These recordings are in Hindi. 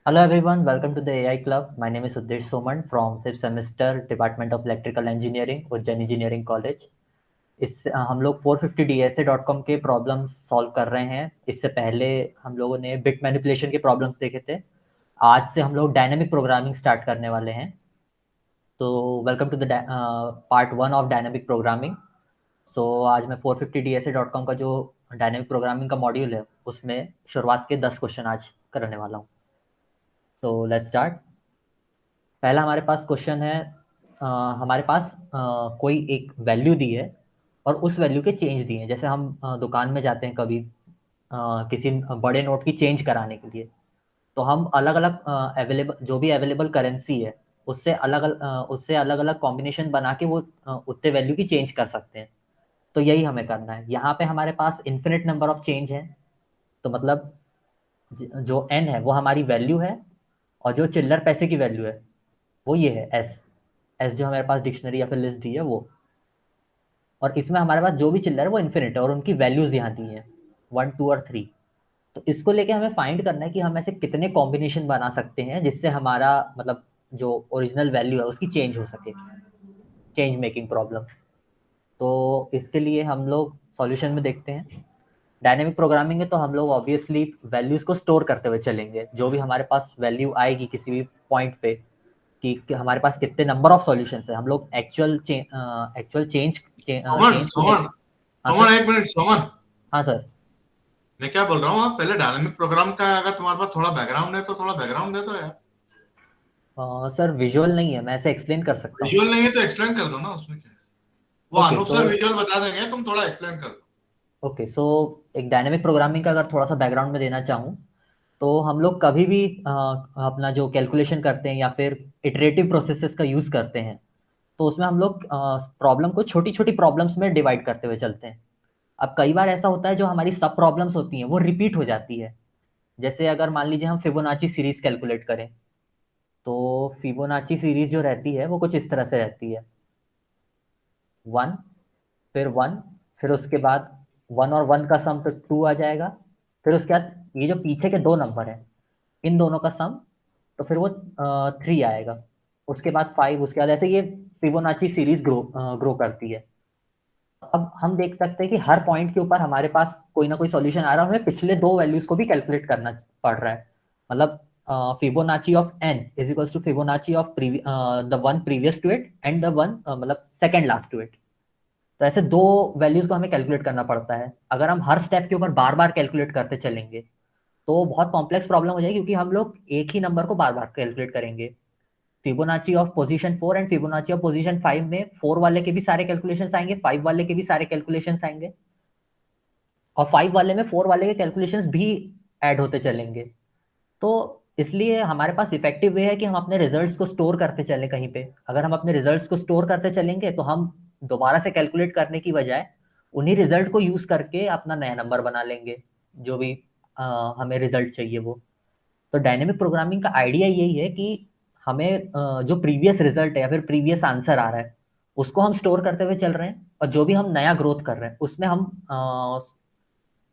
Hello everyone, welcome to the AI Club. My name is Uddesh Soman from fifth semester Department of Electrical Engineering, Ujjain engineering college. हम लोग 450dsa.com के प्रॉब्लम्स सॉल्व कर रहे हैं। इससे पहले हम लोगों ने बिट मैनिपुलेशन के प्रॉब्लम्स देखे थे। आज से हम लोग डायनेमिक प्रोग्रामिंग स्टार्ट करने वाले हैं। तो welcome to the part 1 of dynamic programming. So आज मैं 450dsa.com का जो डायनेमिक प्रोग्रामिंग का मॉड्यूल है उसमें शुरुआत के 10 क्वेश्चन आज करने वाला हूँ। So let's start. पहला हमारे पास क्वेश्चन है। अ, हमारे पास कोई एक वैल्यू दी है और उस वैल्यू के चेंज दिए हैं। जैसे हम दुकान में जाते हैं कभी किसी बड़े नोट की चेंज कराने के लिए, तो हम अलग अलग अवेलेबल जो भी अवेलेबल करेंसी है उससे अलग अलग कॉम्बिनेशन बना के वो उतने वैल्यू की चेंज कर सकते हैं। तो यही हमें करना है। यहाँ पे हमारे पास इन्फिनिट नंबर ऑफ चेंज है। तो मतलब जो एन है वो हमारी वैल्यू है, और जो चिल्लर पैसे की वैल्यू है वो ये है एस। एस जो हमारे पास डिक्शनरी या फिर लिस्ट दी है वो। और इसमें हमारे पास जो भी चिल्लर है वो इन्फिनिट है और उनकी वैल्यूज यहाँ दी है 1 2 और 3। तो इसको लेके हमें फाइंड करना है कि हम ऐसे कितने कॉम्बिनेशन बना सकते हैं जिससे हमारा मतलब जो ओरिजिनल वैल्यू है उसकी चेंज हो सके, चेंज मेकिंग प्रॉब्लम। तो इसके लिए हम लोग सॉल्यूशन में देखते हैं। डायनेमिक प्रोग्रामिंग है तो हम लोग ऑब्वियसली वैल्यूज को स्टोर करते हुए चलेंगे। जो भी हमारे पास वैल्यू आएगी किसी भी पॉइंट पे, कि हमारे पास कितने नंबर ऑफ सॉल्यूशंस है, हम लोग एक्चुअल चेंज सोमन चेंज को सोमन हाँ सोमन सर। एक मिनट सोमन। हाँ सर। मैं क्या बोल रहा हूँ, आप पहले डायनामिक प्रोग्राम का अगर तुम्हारे पास थोड़ा बैकग्राउंड है तो थोड़ा बैकग्राउंड दे दो यार। सर विजुअल नहीं है, मैं ऐसे एक्सप्लेन कर सकता हूँ। विजुअल नहीं है तो एक्सप्लेन कर दो ना, उसमें क्या है। वो okay Anoop so sir visual बता देंगे, तुम थोड़ा एक्सप्लेन कर दो। ओके सो एक डायनेमिक प्रोग्रामिंग का अगर थोड़ा सा बैकग्राउंड में देना चाहूँ, तो हम लोग कभी भी अपना जो कैलकुलेशन करते हैं या फिर इटरेटिव प्रोसेसेस का यूज़ करते हैं, तो उसमें हम लोग प्रॉब्लम को छोटी छोटी प्रॉब्लम्स में डिवाइड करते हुए चलते हैं। अब कई बार ऐसा होता है जो हमारी सब प्रॉब्लम्स होती हैं वो रिपीट हो जाती है। जैसे अगर मान लीजिए हम फिबोनाची सीरीज कैलकुलेट करें, तो फिबोनाची सीरीज जो रहती है वो कुछ इस तरह से रहती है। 1, फिर 1, फिर उसके बाद 1 और 1 का सम तो 2 आ जाएगा। फिर उसके बाद ये जो पीछे के दो नंबर हैं इन दोनों का सम, तो फिर वो 3 आएगा। उसके बाद 5, उसके बाद ऐसे ये फिबोनाची सीरीज ग्रो करती है। अब हम देख सकते हैं कि हर पॉइंट के ऊपर हमारे पास कोई ना कोई सॉल्यूशन आ रहा है, हमें पिछले दो वैल्यूज को भी कैलकुलेट करना पड़ रहा है। मतलब Fibonacci of n is equals to Fibonacci of the one previous to it and the one मतलब सेकंड लास्ट टू इट। तो ऐसे दो वैल्यूज को हमें कैलकुलेट करना पड़ता है। अगर हम हर स्टेप के ऊपर बार बार कैलकुलेट करते चलेंगे तो बहुत कॉम्प्लेक्स प्रॉब्लम हो जाएगी, क्योंकि हम लोग एक ही नंबर को बार बार कैलकुलेट करेंगे। Fibonacci of position 4 and Fibonacci of position 5 में 4 वाले के भी सारे कैलकुलेशंस आएंगे, 5 वाले के भी सारे कैलकुलेशंस आएंगे, और 5 वाले में 4 वाले के कैलकुलेशंस भी ऐड होते चलेंगे। तो इसलिए हमारे पास इफेक्टिव वे है कि हम अपने रिजल्ट्स को स्टोर करते चलें कहीं पे। अगर हम अपने रिजल्ट्स को स्टोर करते चलेंगे तो हम दोबारा से कैलकुलेट करने की बजाय उन्हीं रिजल्ट को यूज करके अपना नया नंबर बना लेंगे, जो भी हमें रिजल्ट चाहिए वो। तो डायनेमिक प्रोग्रामिंग का आइडिया यही है कि हमें जो प्रीवियस रिजल्ट है या फिर प्रीवियस आंसर आ रहा है उसको हम स्टोर करते हुए चल रहे हैं, और जो भी हम नया ग्रोथ कर रहे हैं उसमें हम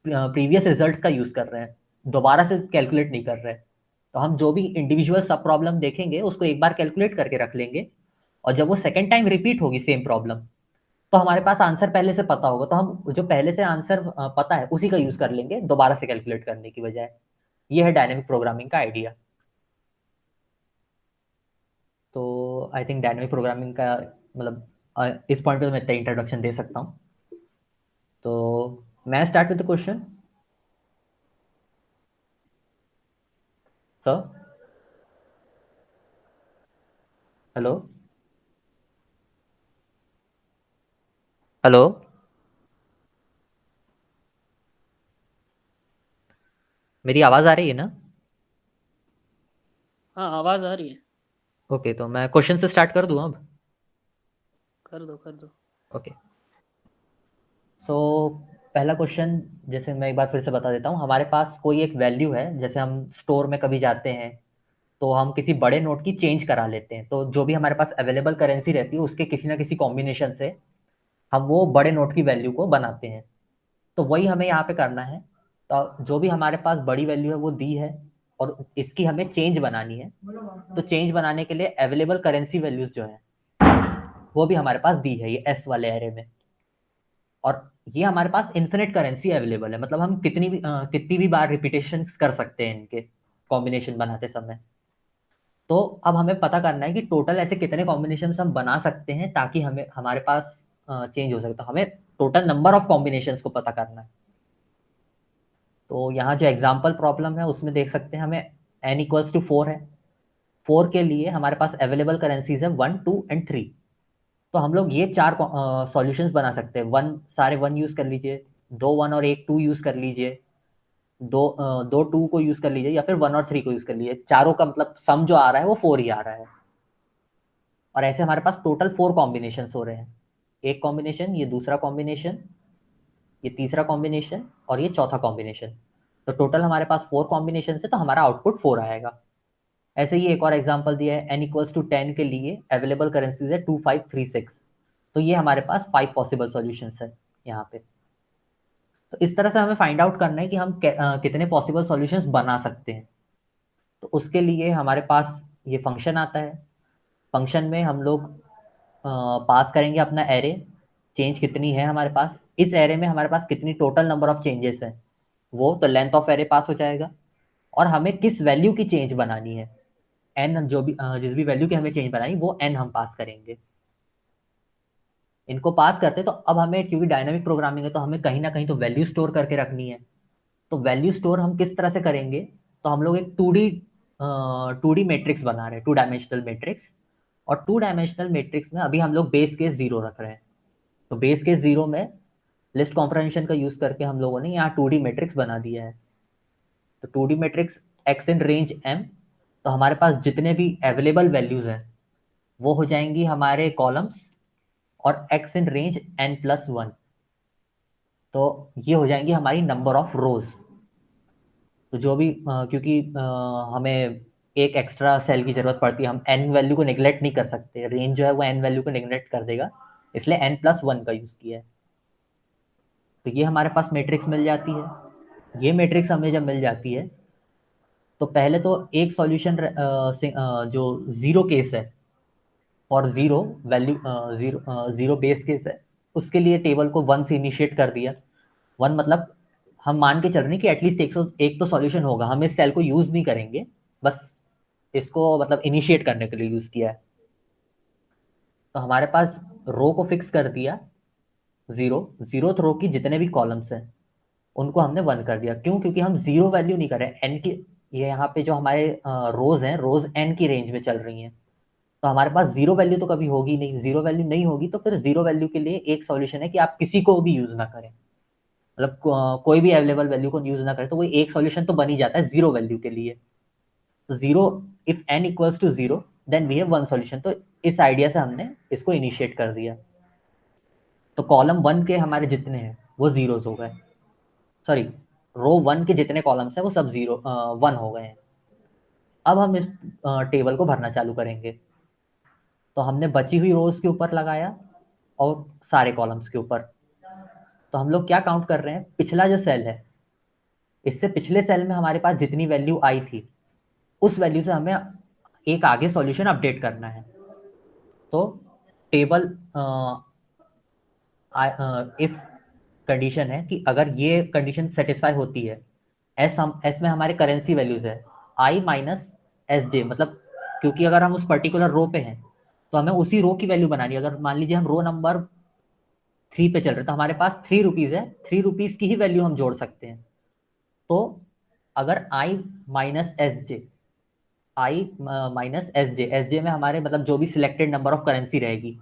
प्रीवियस रिजल्ट्स का यूज कर रहे हैं, दोबारा से कैलकुलेट नहीं कर रहे हैं। तो हम जो भी इंडिविजुअल सब प्रॉब्लम देखेंगे उसको एक बार कैलकुलेट करके रख लेंगे, और जब वो सेकेंड टाइम रिपीट होगी सेम प्रॉब्लम, तो हमारे पास आंसर पहले से पता होगा, तो हम जो पहले से आंसर पता है उसी का यूज कर लेंगे दोबारा से कैलकुलेट करने की बजाय। ये है डायनेमिक प्रोग्रामिंग का आइडिया। तो आई थिंक डायनेमिक प्रोग्रामिंग का मतलब इस पॉइंट पे तो मैं इतना इंट्रोडक्शन दे सकता हूँ। तो मैं start with the question sir. Hello. Hello. मेरी आवाज़ आ रही है ना? हाँ, आवाज़ आ रही है। ओके, तो मैं क्वेश्चन से स्टार्ट कर दूँ अब। कर दो, कर दो। ओके। सो पहला क्वेश्चन, जैसे मैं एक बार फिर से बता देता हूँ। हमारे पास कोई एक वैल्यू है, जैसे हम स्टोर में कभी जाते हैं तो हम किसी बड़े नोट की चेंज करा लेते हैं, तो जो भी हमारे पास अवेलेबल करेंसी रहती है उसके किसी ना किसी कॉम्बिनेशन से हम वो बड़े नोट की वैल्यू को बनाते हैं। तो वही हमें यहाँ पे करना है। तो जो भी हमारे पास बड़ी वैल्यू है वो दी है, और इसकी हमें चेंज बनानी है। तो चेंज बनाने के लिए अवेलेबल करेंसी वैल्यूज जो है वो भी हमारे पास दी है ये एस वाले एरे में। और ये हमारे पास इन्फिनिट करेंसी अवेलेबल है, मतलब हम कितनी भी बार रिपीटेशन कर सकते हैं इनके कॉम्बिनेशन बनाते समय। तो अब हमें पता करना है कि टोटल ऐसे कितने कॉम्बिनेशन हम बना सकते हैं ताकि हमें हमारे पास चेंज हो सकता है। हमें टोटल नंबर ऑफ कॉम्बिनेशंस को पता करना है। तो यहाँ जो एग्जाम्पल प्रॉब्लम है उसमें देख सकते हैं हमें n इक्वल्स टू 4 है। 4 के लिए हमारे पास अवेलेबल करेंसीज है 1, 2 एंड 3। तो हम लोग ये 4 सॉल्यूशंस बना सकते हैं। सारे 1 यूज कर लीजिए, 2 1 और 1 2 यूज कर लीजिए, दो 2 को यूज कर लीजिए, या फिर 1 और 3 को यूज कर लीजिए। चारों का मतलब सम जो आ रहा है वो 4 ही आ रहा है। और ऐसे हमारे पास टोटल 4 कॉम्बिनेशन हो रहे हैं। एक कॉम्बिनेशन, ये दूसरा कॉम्बिनेशन, ये तीसरा कॉम्बिनेशन और ये चौथा कॉम्बिनेशन। तो टोटल हमारे पास 4 कॉम्बिनेशन है, तो हमारा आउटपुट 4 आएगा। ऐसे ही एक और एग्जांपल दिया है n इक्वल्स टू 10 के लिए अवेलेबल करेंसीज है 2 5 3 6। तो ये हमारे पास 5 पॉसिबल सॉल्यूशंस है यहाँ पे। तो इस तरह से हमें फाइंड आउट करना है कि हम कितने पॉसिबल सॉल्यूशंस बना सकते हैं। तो उसके लिए हमारे पास ये फंक्शन आता है। फंक्शन में हम लोग पास करेंगे अपना एरे, चेंज कितनी है हमारे पास, इस एरे में हमारे पास कितनी टोटल नंबर ऑफ चेंजेस हैं वो, तो लेंथ ऑफ एरे पास हो जाएगा। और हमें किस वैल्यू की चेंज बनानी है, एन जो भी जिस भी वैल्यू की हमें चेंज बनानी वो एन हम पास करेंगे। इनको पास करते तो अब हमें, क्योंकि डायनामिक प्रोग्रामिंग है तो हमें कहीं ना कहीं तो वैल्यू स्टोर करके रखनी है। तो वैल्यू स्टोर हम किस तरह से करेंगे, तो हम लोग एक 2D मैट्रिक्स बना रहे हैं, 2 डायमेंशनल मैट्रिक्स। और 2 डायमेंशनल मैट्रिक्स में अभी हम लोग बेस केस 0 रख रहे हैं। तो बेस केस 0 में लिस्ट कॉम्प्रिहेंशन का यूज करके हम लोगों ने यहाँ 2D मैट्रिक्स बना दिया है। तो 2D matrix x in range m। तो हमारे पास जितने भी अवेलेबल वैल्यूज हैं वो हो जाएंगी हमारे कॉलम्स, और एक्स इन रेंज n+1। तो ये हो जाएंगी हमारी नंबर ऑफ रोज। तो जो भी क्योंकि हमें एक एक्स्ट्रा सेल की जरूरत पड़ती है, हम n वैल्यू को निगलेक्ट नहीं कर सकते, रेंज जो है वो n वैल्यू को निगलेक्ट कर देगा, इसलिए n+1 का यूज किया है। तो ये हमारे पास मैट्रिक्स मिल जाती है। ये मैट्रिक्स हमें जब मिल जाती है तो पहले तो एक सॉल्यूशन जो जीरो केस है, और zero value, zero base case है, उसके लिए टेबल को 1 से इनिशिएट कर दिया। 1 मतलब हम मान के चल रहे हैं कि एटलीस्ट एक तो सॉल्यूशन होगा, हम इस सेल को यूज नहीं करेंगे, बस इसको मतलब इनिशिएट करने के लिए यूज किया है। तो हमारे पास रो को फिक्स कर दिया 0, जीरोथ रो की जितने भी कॉलम्स हैं उनको हमने 1 कर दिया। क्यों? क्योंकि हम जीरो वैल्यू नहीं कर रहे हैं एन की। ये यहाँ पे जो हमारे रोज हैं, रोज एन की रेंज में चल रही हैं। तो हमारे पास जीरो वैल्यू तो कभी होगी नहीं। जीरो वैल्यू नहीं होगी तो फिर जीरो वैल्यू के लिए एक सॉल्यूशन है कि आप किसी को भी यूज ना करें, मतलब कोई भी अवेलेबल वैल्यू को यूज ना करें। तो वो एक सॉल्यूशन तो बन ही जाता है जीरो वैल्यू के लिए। तो zero, if n equals to zero then we have 1 solution. तो इस आइडिया से हमने इसको इनिशिएट कर दिया। तो कॉलम 1 के हमारे जितने हैं वो जीरोस हो गए, सॉरी, रो 1 के जितने कॉलम्स हैं वो सब 1 हो गए हैं। अब हम इस टेबल को भरना चालू करेंगे। तो हमने बची हुई रोज के ऊपर लगाया और सारे कॉलम्स के ऊपर। तो हम लोग क्या काउंट कर रहे हैं, पिछला जो सेल है, इससे पिछले सेल में हमारे पास जितनी वैल्यू आई थी उस वैल्यू से हमें एक आगे सॉल्यूशन अपडेट करना है। तो टेबल इफ कंडीशन है कि अगर ये कंडीशन सेटिस्फाई होती है, एस में हमारे करेंसी वैल्यूज है आई माइनस एस जे, मतलब क्योंकि अगर हम उस पर्टिकुलर रो पे हैं तो हमें उसी रो की वैल्यू बनानी है। अगर मान लीजिए हम रो नंबर 3 पे चल रहे हैं तो हमारे पास 3 रुपीज है, 3 रुपीज की ही वैल्यू हम जोड़ सकते हैं। तो अगर आई माइनस एस जे, आई माइनस एस जे में हमारे मतलब जो भी सिलेक्टेड नंबर ऑफ करेंसी रहेगी,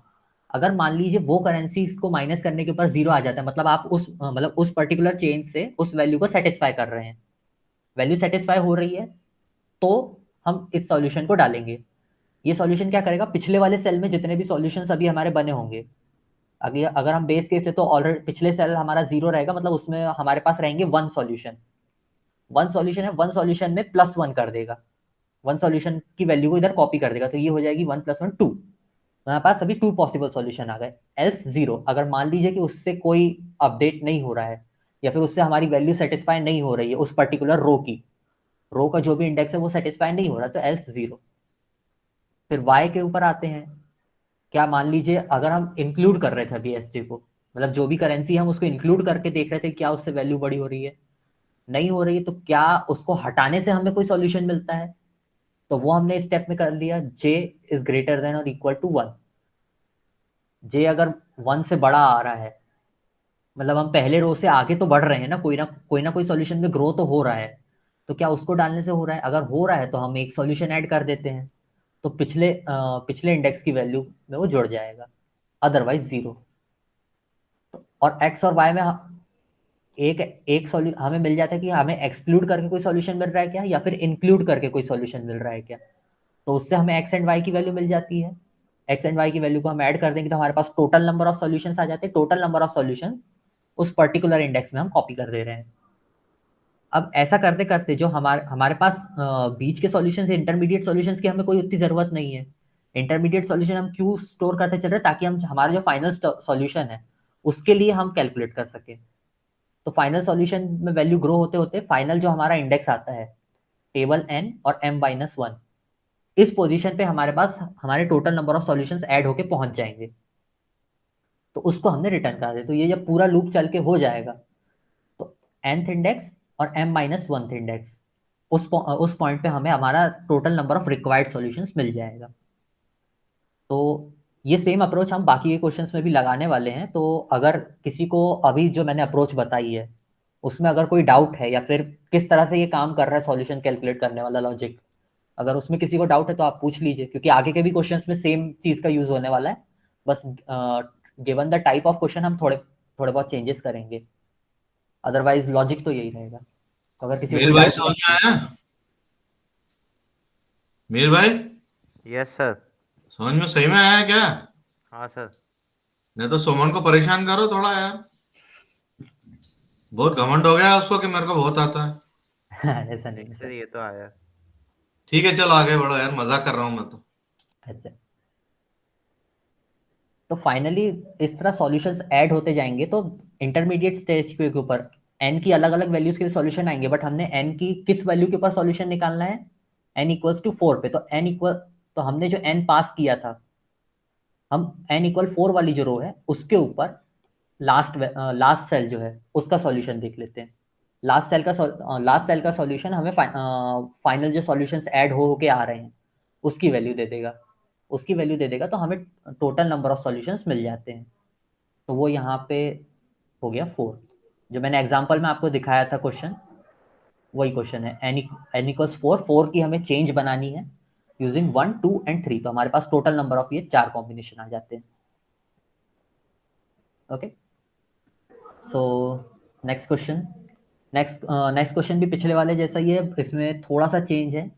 अगर मान लीजिए वो करेंसी को माइनस करने के ऊपर जीरो आ जाता है, मतलब आप मतलब उस पर्टिकुलर चेंज से उस वैल्यू को सेटिस्फाई कर रहे हैं, वैल्यू सेटिस्फाई हो रही है, तो हम इस सॉल्यूशन को डालेंगे। ये सॉल्यूशन क्या करेगा, पिछले वाले सेल में जितने भी सॉल्यूशंस अभी हमारे बने होंगे, अगर हम बेस केस ले तो ऑलरेडी पिछले सेल हमारा जीरो रहेगा, मतलब उसमें हमारे पास रहेंगे 1 सॉल्यूशन। 1 सॉल्यूशन है, 1 सॉल्यूशन में +1 कर देगा, 1 सॉल्यूशन की वैल्यू को इधर कॉपी कर देगा। तो ये हो जाएगी 1 + 1 2। हमारे पास अभी 2 पॉसिबल सॉल्यूशन आ गए। एल्स 0, अगर मान लीजिए कि उससे कोई अपडेट नहीं हो रहा है या फिर उससे हमारी वैल्यू सेटिस्फाई नहीं हो रही है उस पर्टिकुलर रो की, रो का जो भी इंडेक्स है वो सेटिस्फाई नहीं हो रहा, तो एल्स 0। फिर वाई के ऊपर आते हैं। क्या मान लीजिए अगर हम इंक्लूड कर रहे थे अभी एसजे को, मतलब जो भी करेंसी हम उसको इंक्लूड करके देख रहे थे क्या उससे वैल्यू बड़ी हो रही है, नहीं हो रही है, तो क्या उसको हटाने से हमें कोई सॉल्यूशन मिलता है? तो वो हमने स्टेप में कर लिया, जे इज ग्रेटर देन और इक्वल टू 1। जे अगर 1 से बड़ा आ रहा है, मतलब हम पहले रो से आगे तो बढ़ रहे हैं ना, कोई ना कोई सॉल्यूशन में ग्रो तो हो रहा है, तो क्या उसको डालने से हो रहा है? अगर हो रहा है तो हम एक सॉल्यूशन ऐड कर देते हैं, तो पिछले इंडेक्स की वैल्यू में वो जुड़ जाएगा, अदरवाइज 0। और एक्स और वाई में एक एक सॉल्यू हमें मिल जाता है कि हमें एक्सक्लूड करके कोई सॉल्यूशन मिल रहा है क्या, या फिर इंक्लूड करके कोई सॉल्यूशन मिल रहा है क्या। तो उससे हमें एक्स एंड वाई की वैल्यू मिल जाती है। एक्स एंड वाई की वैल्यू को हम ऐड कर देंगे तो हमारे पास टोटल नंबर ऑफ सॉल्यूशंस आ जाते हैं। टोटल नंबर ऑफ सॉल्यूशंस उस पर्टिकुलर इंडेक्स में हम कॉपी कर दे रहे हैं। अब ऐसा करते करते जो हमारे हमारे पास बीच के सॉल्यूशंस, इंटरमीडिएट सॉल्यूशंस की हमें कोई उतनी ज़रूरत नहीं है। इंटरमीडिएट सॉल्यूशन हम क्यों स्टोर करते चल रहे हैं, ताकि हम हमारा जो फाइनल सॉल्यूशन है उसके लिए हम कैलकुलेट कर सकें। तो फाइनल सॉल्यूशन में वैल्यू ग्रो होते होते फाइनल जो हमारा इंडेक्स आता है, टेबल एन और m-1, इस पोजीशन पे हमारे पास हमारे total number of solutions add होके पहुंच जाएंगे। तो उसको हमने रिटर्न कर दिया। तो ये जब पूरा लूप चल के हो जाएगा, तो nth इंडेक्स और m-1th इंडेक्स, उस पॉइंट पे हमें हमारा total number of required solutions मिल जाएगा। तो ये सेम अप्रोच हम बाकी के क्वेश्चंस में भी लगाने वाले हैं। तो अगर किसी को अभी जो मैंने अप्रोच बताई है उसमें अगर कोई डाउट है, या फिर किस तरह से ये काम कर रहा है सॉल्यूशन कैलकुलेट करने वाला लॉजिक, अगर उसमें किसी को डाउट है तो आप पूछ लीजिए, क्योंकि आगे के भी क्वेश्चंस में सेम चीज़ का यूज़ होने वाला है। बस given the type of question हम थोड़े थोड़े बहुत चेंजेस करेंगे, अदरवाइज लॉजिक तो यही रहेगा। तो अगर किसी को मीर कोई भाई डाउट समझ में आया? मीर भाई यस सर। समझ में सही में आया क्या? हाँ सर। नहीं तो सुमन को परेशान करो थोड़ा यार, बहुत घमंड हो गया है उसको कि मेरे को बहुत आता है। ऐसा नहीं नहीं है सर, सर। ये तो आया। ठीक है चलो आगे बढ़ो यार, मजाक कर रहा हूँ मैं तो। अच्छा, तो फाइनली इस तरह सॉल्यूशंस ऐड होते जाएंगे, तो इंटरमीडिएट स्टेज के ऊपर एन की अलग अलग वैल्यूज के लिए सॉल्यूशन आएंगे, बट हमने एन की किस वैल्यू के ऊपर सॉल्यूशन निकालना है? एन इक्वल्स टू 4 पे। तो एन इक्वल, तो हमने जो एन पास किया था, हम एन इक्वल 4 वाली जो रो है उसके ऊपर लास्ट सेल जो है उसका सॉल्यूशन देख लेते हैं। लास्ट सेल का सॉल्यूशन हमें फाइनल जो सॉल्यूशंस ऐड हो के आ रहे हैं उसकी वैल्यू दे देगा। उसकी वैल्यू दे देगा तो हमें टोटल नंबर ऑफ सॉल्यूशंस मिल जाते हैं। तो वो यहाँ पे हो गया 4। जो मैंने एग्जांपल में आपको दिखाया था क्वेश्चन, वही क्वेश्चन है। एन इक्वल्स 4, 4 की हमें चेंज बनानी है यूजिंग 1, 2 एंड 3। तो हमारे पास टोटल नंबर ऑफ ये 4 कॉम्बिनेशन आ जाते हैं। Okay, so next question. Next question भी पिछले वाले जैसा ही है, इसमें थोड़ा सा चेंज है।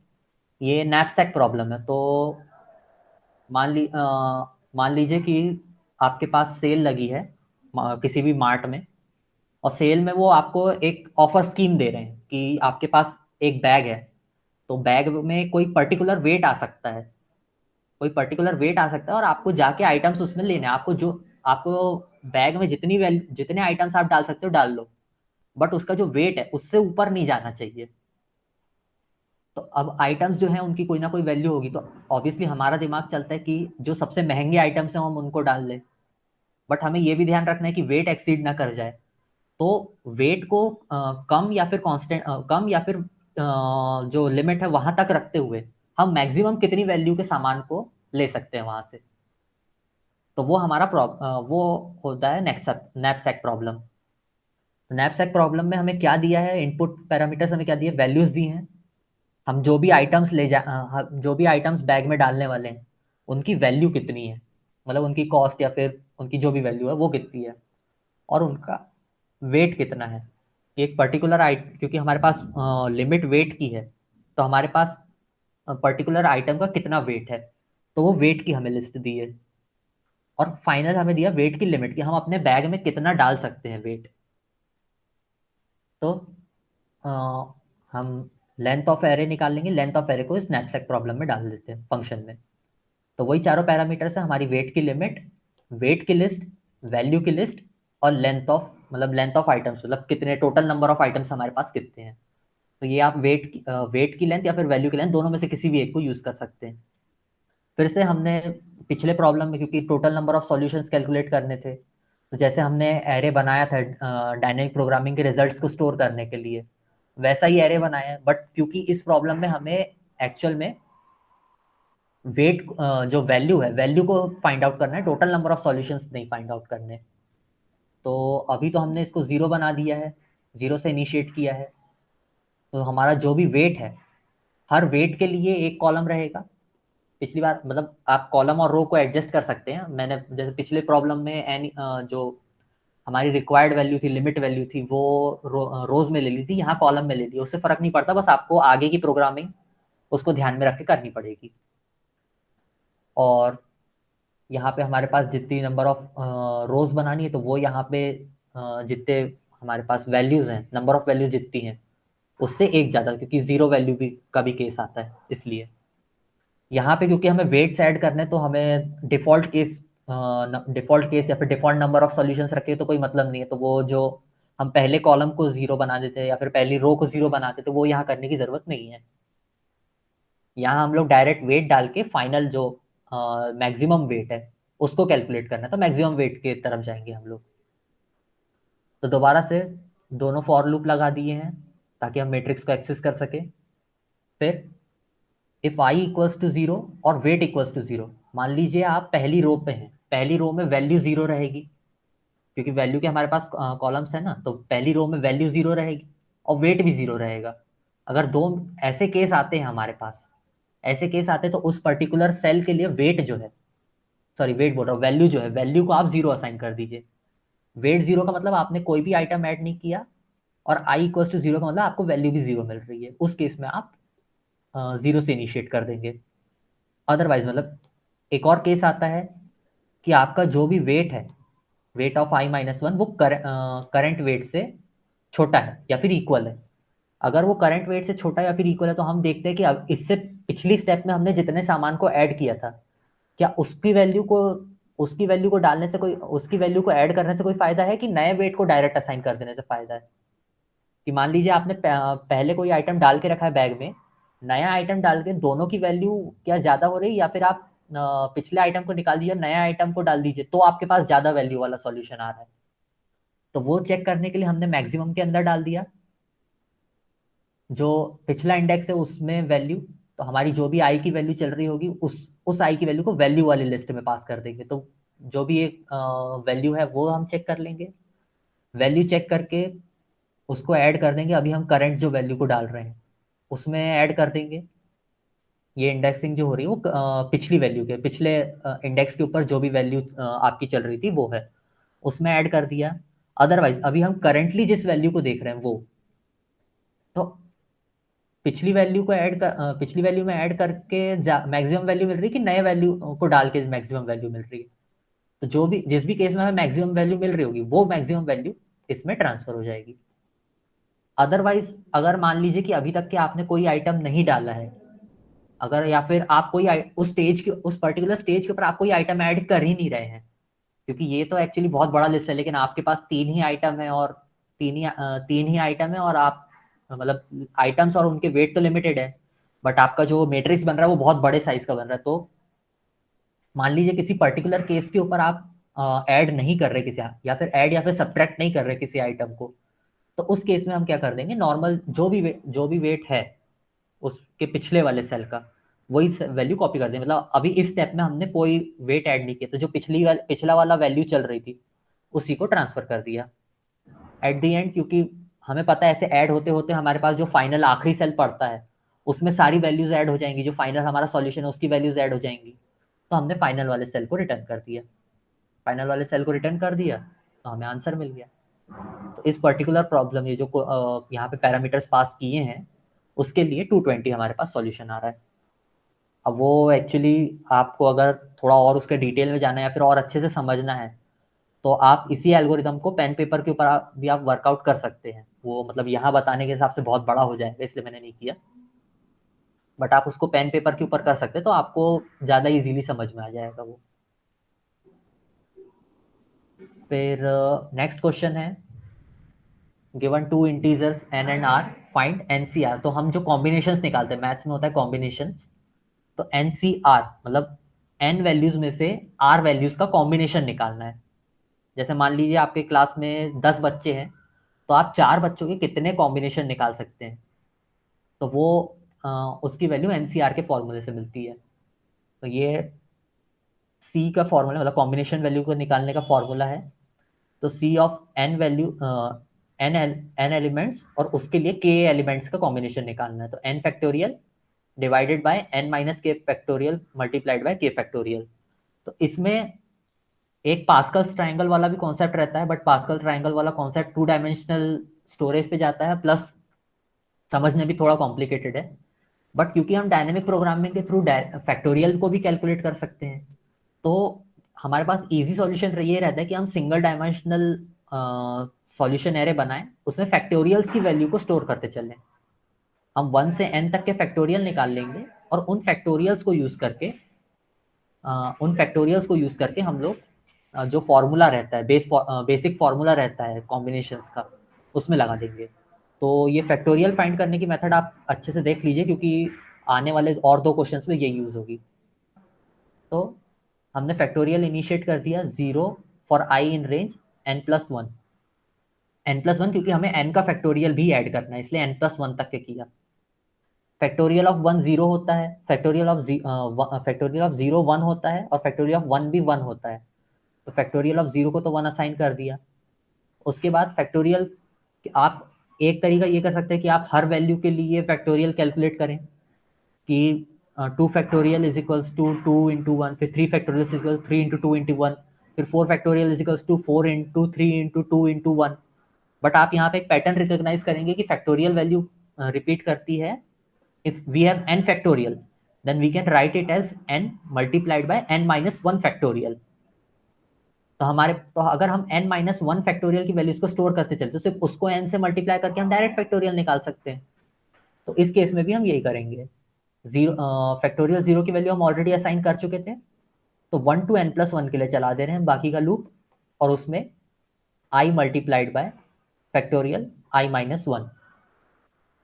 ये नैपसैक प्रॉब्लम है। तो मान लीजिए कि आपके पास सेल लगी है किसी भी मार्ट में, और सेल में वो आपको एक ऑफर स्कीम दे रहे हैं कि आपके पास एक बैग है, तो बैग में कोई पर्टिकुलर वेट आ सकता है, कोई पर्टिकुलर वेट आ सकता है, और आपको जाके आइटम्स उसमें लेने हैं। आपको बैग में जितने आइटम्स आप डाल सकते हो डाल लो, बट उसका जो वेट है उससे ऊपर नहीं जाना चाहिए। तो अब आइटम्स जो हैं उनकी कोई ना कोई वैल्यू होगी, तो ऑब्वियसली हमारा दिमाग चलता है कि जो सबसे महंगे आइटम्स हैं हम उनको डाल लें। बट हमें ये भी ध्यान रखना है कि वेट एक्सीड ना कर जाए। तो वेट को कम या फिर जो लिमिट है वहां तक रखते हुए हम मैक्सिमम कितनी वैल्यू के सामान को ले सकते हैं वहां से। तो वो वो होता है नैपसैक प्रॉब्लम। नैपसैक प्रॉब्लम में हमें क्या दिया है, इनपुट पैरामीटर्स हमें क्या दिए, वैल्यूज दी हैं। हम जो भी आइटम्स बैग में डालने वाले हैं उनकी वैल्यू कितनी है, मतलब उनकी कॉस्ट या फिर उनकी जो भी वैल्यू है वो कितनी है, और उनका वेट कितना है। एक पर्टिकुलर आइट क्योंकि हमारे पास लिमिट वेट की है, तो हमारे पास पर्टिकुलर आइटम का कितना वेट है, तो वो वेट की हमें लिस्ट दी है। और फाइनल हमें दिया वेट की लिमिट की, हम अपने बैग में कितना डाल सकते हैं वेट। तो अ, हम लेंथ ऑफ एरे निकाल लेंगे, लेंथ ऑफ एरे को इस नैपसैक प्रॉब्लम में डाल देते हैं फंक्शन में। तो वही चारों पैरामीटर्स है हमारी, वेट की लिमिट, वेट की लिस्ट, वैल्यू की लिस्ट, और लेंथ ऑफ आइटम्स, मतलब कितने टोटल नंबर ऑफ आइटम्स हमारे पास कितने हैं। तो ये आप वेट की लेंथ या फिर वैल्यू की लेंथ दोनों में से किसी भी एक को यूज कर सकते हैं। फिर से हमने पिछले प्रॉब्लम में क्योंकि total number of solutions calculate करने थे, तो जैसे हमने एरे बनाया था डायनेमिक प्रोग्रामिंग के रिजल्ट्स को स्टोर करने के लिए, वैसा ही एरे बनाया है। बट क्योंकि इस प्रॉब्लम में हमें एक्चुअल में वेट जो वैल्यू है, वैल्यू को फाइंड आउट करना है, टोटल नंबर ऑफ सॉल्यूशंस नहीं फाइंड आउट करने। तो अभी तो हमने इसको ज़ीरो बना दिया है, ज़ीरो से इनिशिएट किया है। तो हमारा जो भी वेट है, हर वेट के लिए एक कॉलम रहेगा। पिछली बार मतलब आप कॉलम और रो को एडजस्ट कर सकते हैं। मैंने जैसे पिछले प्रॉब्लम में जो हमारी रिक्वायर्ड वैल्यू थी, लिमिट वैल्यू थी, वो रोज में ले ली थी, यहाँ कॉलम में ले ली। उससे फर्क नहीं पड़ता, बस आपको आगे की प्रोग्रामिंग उसको ध्यान में रख के करनी पड़ेगी। और यहाँ पे हमारे पास जितनी नंबर ऑफ रोज बनानी है, तो वो यहाँ पे जितने हमारे पास वैल्यूज हैं, नंबर ऑफ वैल्यूज जितनी हैं उससे एक ज़्यादा, क्योंकि जीरो वैल्यू भी का भी केस आता है। इसलिए यहाँ पे क्योंकि हमें वेट्स ऐड करने, तो हमें डिफॉल्ट केस या फिर डिफॉल्ट नंबर ऑफ सॉल्यूशंस रखे तो कोई मतलब नहीं है। तो वो जो हम पहले कॉलम को जीरो बना देते हैं या फिर पहली रो को जीरो बनाते, तो वो यहाँ करने की ज़रूरत नहीं है। यहाँ हम लोग डायरेक्ट वेट डाल के फाइनल जो मैक्सिमम वेट है उसको कैलकुलेट करना है, तो मैक्सिमम वेट के तरफ जाएंगे हम लोग। तो दोबारा से दोनों फॉर लूप लगा दिए हैं ताकि हम मैट्रिक्स को एक्सेस कर सके। फिर if i equals to zero और वेट इक्वल्स टू जीरो, मान लीजिए आप पहली रो पे हैं, पहली रो में वैल्यू जीरो रहेगी, क्योंकि वैल्यू के हमारे पास कॉलम्स है ना, तो पहली रो में वैल्यू जीरो रहेगी और वेट भी जीरो रहेगा। अगर दो ऐसे केस आते हैं हमारे पास, ऐसे केस आते हैं, तो उस पर्टिकुलर सेल के लिए वेट जो है, सॉरी वेट बोल रहा हूँ, वैल्यू जो है, वैल्यू को आप जीरो असाइन कर दीजिए। वेट जीरो का मतलब आपने कोई भी आइटम ऐड नहीं किया, और आई इक्वल्स टू जीरो का मतलब आपको वैल्यू भी जीरो मिल रही है। उस केस में आप जीरो से इनिशिएट कर देंगे। अदरवाइज मतलब एक और केस आता है कि आपका जो भी वेट है, weight of I minus one, वो करंट वेट से छोटा है या फिर इक्वल है। अगर वो करंट वेट से छोटा या फिर इक्वल है, तो हम देखते हैं कि अब इससे पिछली स्टेप में हमने जितने सामान को ऐड किया था, क्या उसकी वैल्यू को डालने से कोई, उसकी वैल्यू को ऐड करने से कोई फायदा है, कि नए वेट को डायरेक्ट असाइन कर देने से फायदा है। कि मान लीजिए आपने पहले कोई आइटम डाल के रखा है बैग में, नया आइटम डाल के दोनों की वैल्यू क्या ज़्यादा हो रही है, या फिर आप पिछले आइटम को निकाल दीजिए, नया आइटम को डाल दीजिए, तो आपके पास ज़्यादा वैल्यू वाला सॉल्यूशन आ रहा है। तो वो चेक करने के लिए हमने मैक्सिमम के अंदर डाल दिया जो पिछला इंडेक्स है उसमें वैल्यू। तो हमारी जो भी आई की वैल्यू चल रही होगी, उस आई की वैल्यू को वैल्यू वाली लिस्ट में पास कर देंगे। तो जो भी एक वैल्यू है वो हम चेक कर लेंगे, वैल्यू चेक करके उसको ऐड कर देंगे। अभी हम करंट जो वैल्यू को डाल रहे हैं उसमें ऐड कर देंगे। ये इंडेक्सिंग जो हो रही है वो पिछली वैल्यू के, पिछले इंडेक्स के ऊपर जो भी वैल्यू आपकी चल रही थी वो है, उसमें ऐड कर दिया। अदरवाइज अभी हम करंटली जिस वैल्यू को देख रहे हैं वो, तो पिछली वैल्यू में ऐड करके मैक्सिमम वैल्यू मिल रही है, कि नए वैल्यू को डाल के मैक्सिमम वैल्यू मिल रही है। तो जिस भी केस में हमें मैक्सिमम वैल्यू मिल रही होगी, वो मैक्सिमम वैल्यू इसमें ट्रांसफर हो जाएगी। अदरवाइज अगर मान लीजिए कि अभी तक के आपने कोई आइटम नहीं डाला है, अगर या फिर आप उस पर्टिकुलर स्टेज के ऊपर आप कोई आइटम ऐड कर ही नहीं रहे हैं, क्योंकि ये तो एक्चुअली बहुत बड़ा लिस्ट है, लेकिन आपके पास तीन ही आइटम है, और आप मतलब आइटम्स और उनके वेट तो लिमिटेड है, बट आपका जो मैट्रिक्स बन रहा है वो बहुत बड़े साइज का बन रहा है। तो मान लीजिए किसी पर्टिकुलर केस के ऊपर आप ऐड नहीं कर रहे या फिर सब्ट्रैक्ट नहीं कर रहे किसी आइटम को, तो उस केस में हम क्या कर देंगे, नॉर्मल जो भी वेट है उसके पिछले वाले सेल का, वही वैल्यू कॉपी कर दें। मतलब अभी इस स्टेप में हमने कोई वेट ऐड नहीं किया, तो जो पिछला वाला वैल्यू चल रही थी उसी को ट्रांसफर कर दिया एट द एंड। क्योंकि हमें पता है ऐसे ऐड होते होते हमारे पास जो फाइनल आखिरी सेल पड़ता है उसमें सारी वैल्यूज ऐड हो जाएंगी, जो फाइनल हमारा सॉल्यूशन है उसकी वैल्यूज ऐड हो जाएंगी। तो हमने फाइनल वाले सेल को रिटर्न कर दिया, फाइनल वाले सेल को रिटर्न कर दिया, तो हमें आंसर मिल गया। तो इस पर्टिकुलर प्रॉब्लम, ये जो यहाँ पे पैरामीटर्स पास किए हैं उसके लिए 220 हमारे पास सॉल्यूशन आ रहा है। अब वो एक्चुअली आपको अगर थोड़ा और उसके डिटेल में जाना है या फिर और अच्छे से समझना है, तो आप इसी एल्गोरिदम को पेन पेपर के ऊपर भी आप वर्कआउट कर सकते हैं। वो मतलब यहाँ बताने के हिसाब से बहुत बड़ा हो जाएगा, इसलिए मैंने नहीं किया, बट आप उसको पेन पेपर के ऊपर कर सकते हैं, तो आपको ज़्यादा इजीली समझ में आ जाएगा वो। फिर नेक्स्ट क्वेश्चन है, given two integers n and r, find NCR, तो हम जो कॉम्बिनेशंस निकालते हैं, मैथ्स में होता है कॉम्बिनेशंस, तो एनसीआर मतलब एन वैल्यूज में से आर वैल्यूज का कॉम्बिनेशन निकालना है। जैसे मान लीजिए आपके क्लास में 10 बच्चे हैं, तो आप 4 बच्चों के कितने कॉम्बिनेशन निकाल सकते हैं, तो वो उसकी वैल्यू एनसीआर के फॉर्मूले से मिलती है। तो ये सी का फॉर्मूला मतलब कॉम्बिनेशन वैल्यू को निकालने का फॉर्मूला है। तो C of n value n elements और उसके लिए के एलिमेंट्स का कॉम्बिनेशन निकालना है, तो n factorial divided by n minus k factorial multiplied by k factorial. तो इसमें एक पास्कल्स ट्रायंगल वाला भी कॉन्सेप्ट रहता है, बट पास्कल ट्रायंगल वाला कॉन्सेप्ट 2 डायमेंशनल स्टोरेज पे जाता है, प्लस समझने भी थोड़ा कॉम्प्लिकेटेड है। बट क्योंकि हम डायनेमिक प्रोग्रामिंग के थ्रू फैक्टोरियल को भी कैलकुलेट कर सकते हैं, तो हमारे पास इजी सॉल्यूशन ये रहता है कि हम सिंगल डायमेंशनल सॉल्यूशन एरे बनाएं, उसमें फैक्टोरियल्स की वैल्यू को स्टोर करते चलें। हम 1 से n तक के फैक्टोरियल निकाल लेंगे और उन फैक्टोरियल्स को यूज करके हम लोग जो फॉर्मूला रहता है बेसिक फॉर्मूला रहता है कॉम्बिनेशंस का, उसमें लगा देंगे। तो ये फैक्टोरियल फाइंड करने की मेथड आप अच्छे से देख लीजिए, क्योंकि आने वाले और 2 क्वेश्चंस में ये यूज होगी। तो हमने फैक्टोरियल इनिशिएट कर दिया 0 for i in range n+1, n+1 क्योंकि हमें n का फैक्टोरियल भी ऐड करना है, इसलिए n+1 तक के किया। फैक्टोरियल ऑफ 1 0 होता है, फैक्टोरियल ऑफ 0 1 होता है, और फैक्टोरियल ऑफ 1 भी 1 होता है। तो फैक्टोरियल ऑफ 0 को तो 1 असाइन कर दिया। उसके बाद फैक्टोरियल आप एक तरीका ये कर सकते हैं कि आप हर वैल्यू के लिए फैक्टोरियल कैलकुलेट करें कि 2 factorial is equals to 2 into 1, फिर 3 factorial is equal 3 into 2 into 1, फिर 4 factorial is equals to 4 into 3 into 2 into 1। But आप यहाँ पे एक पैटर्न रिकॉग्नाइज करेंगे कि फैक्टोरियल वैल्यू रिपीट करती है। if we have n factorial, then we can write it as n multiplied by n minus 1 factorial। तो अगर हम n minus 1 factorial की वैल्यूज को स्टोर करते चलते, तो सिर्फ उसको n से मल्टीप्लाई करके हम डायरेक्ट फैक्टोरियल निकाल सकते हैं। तो इस केस में भी हम यही करेंगे। फैक्टोरियल 0 की वैल्यू हम ऑलरेडी असाइन कर चुके थे, तो 1 to n+1 के लिए चला दे रहे हैं बाकी का लूप, और उसमें i multiplied by factorial i-1।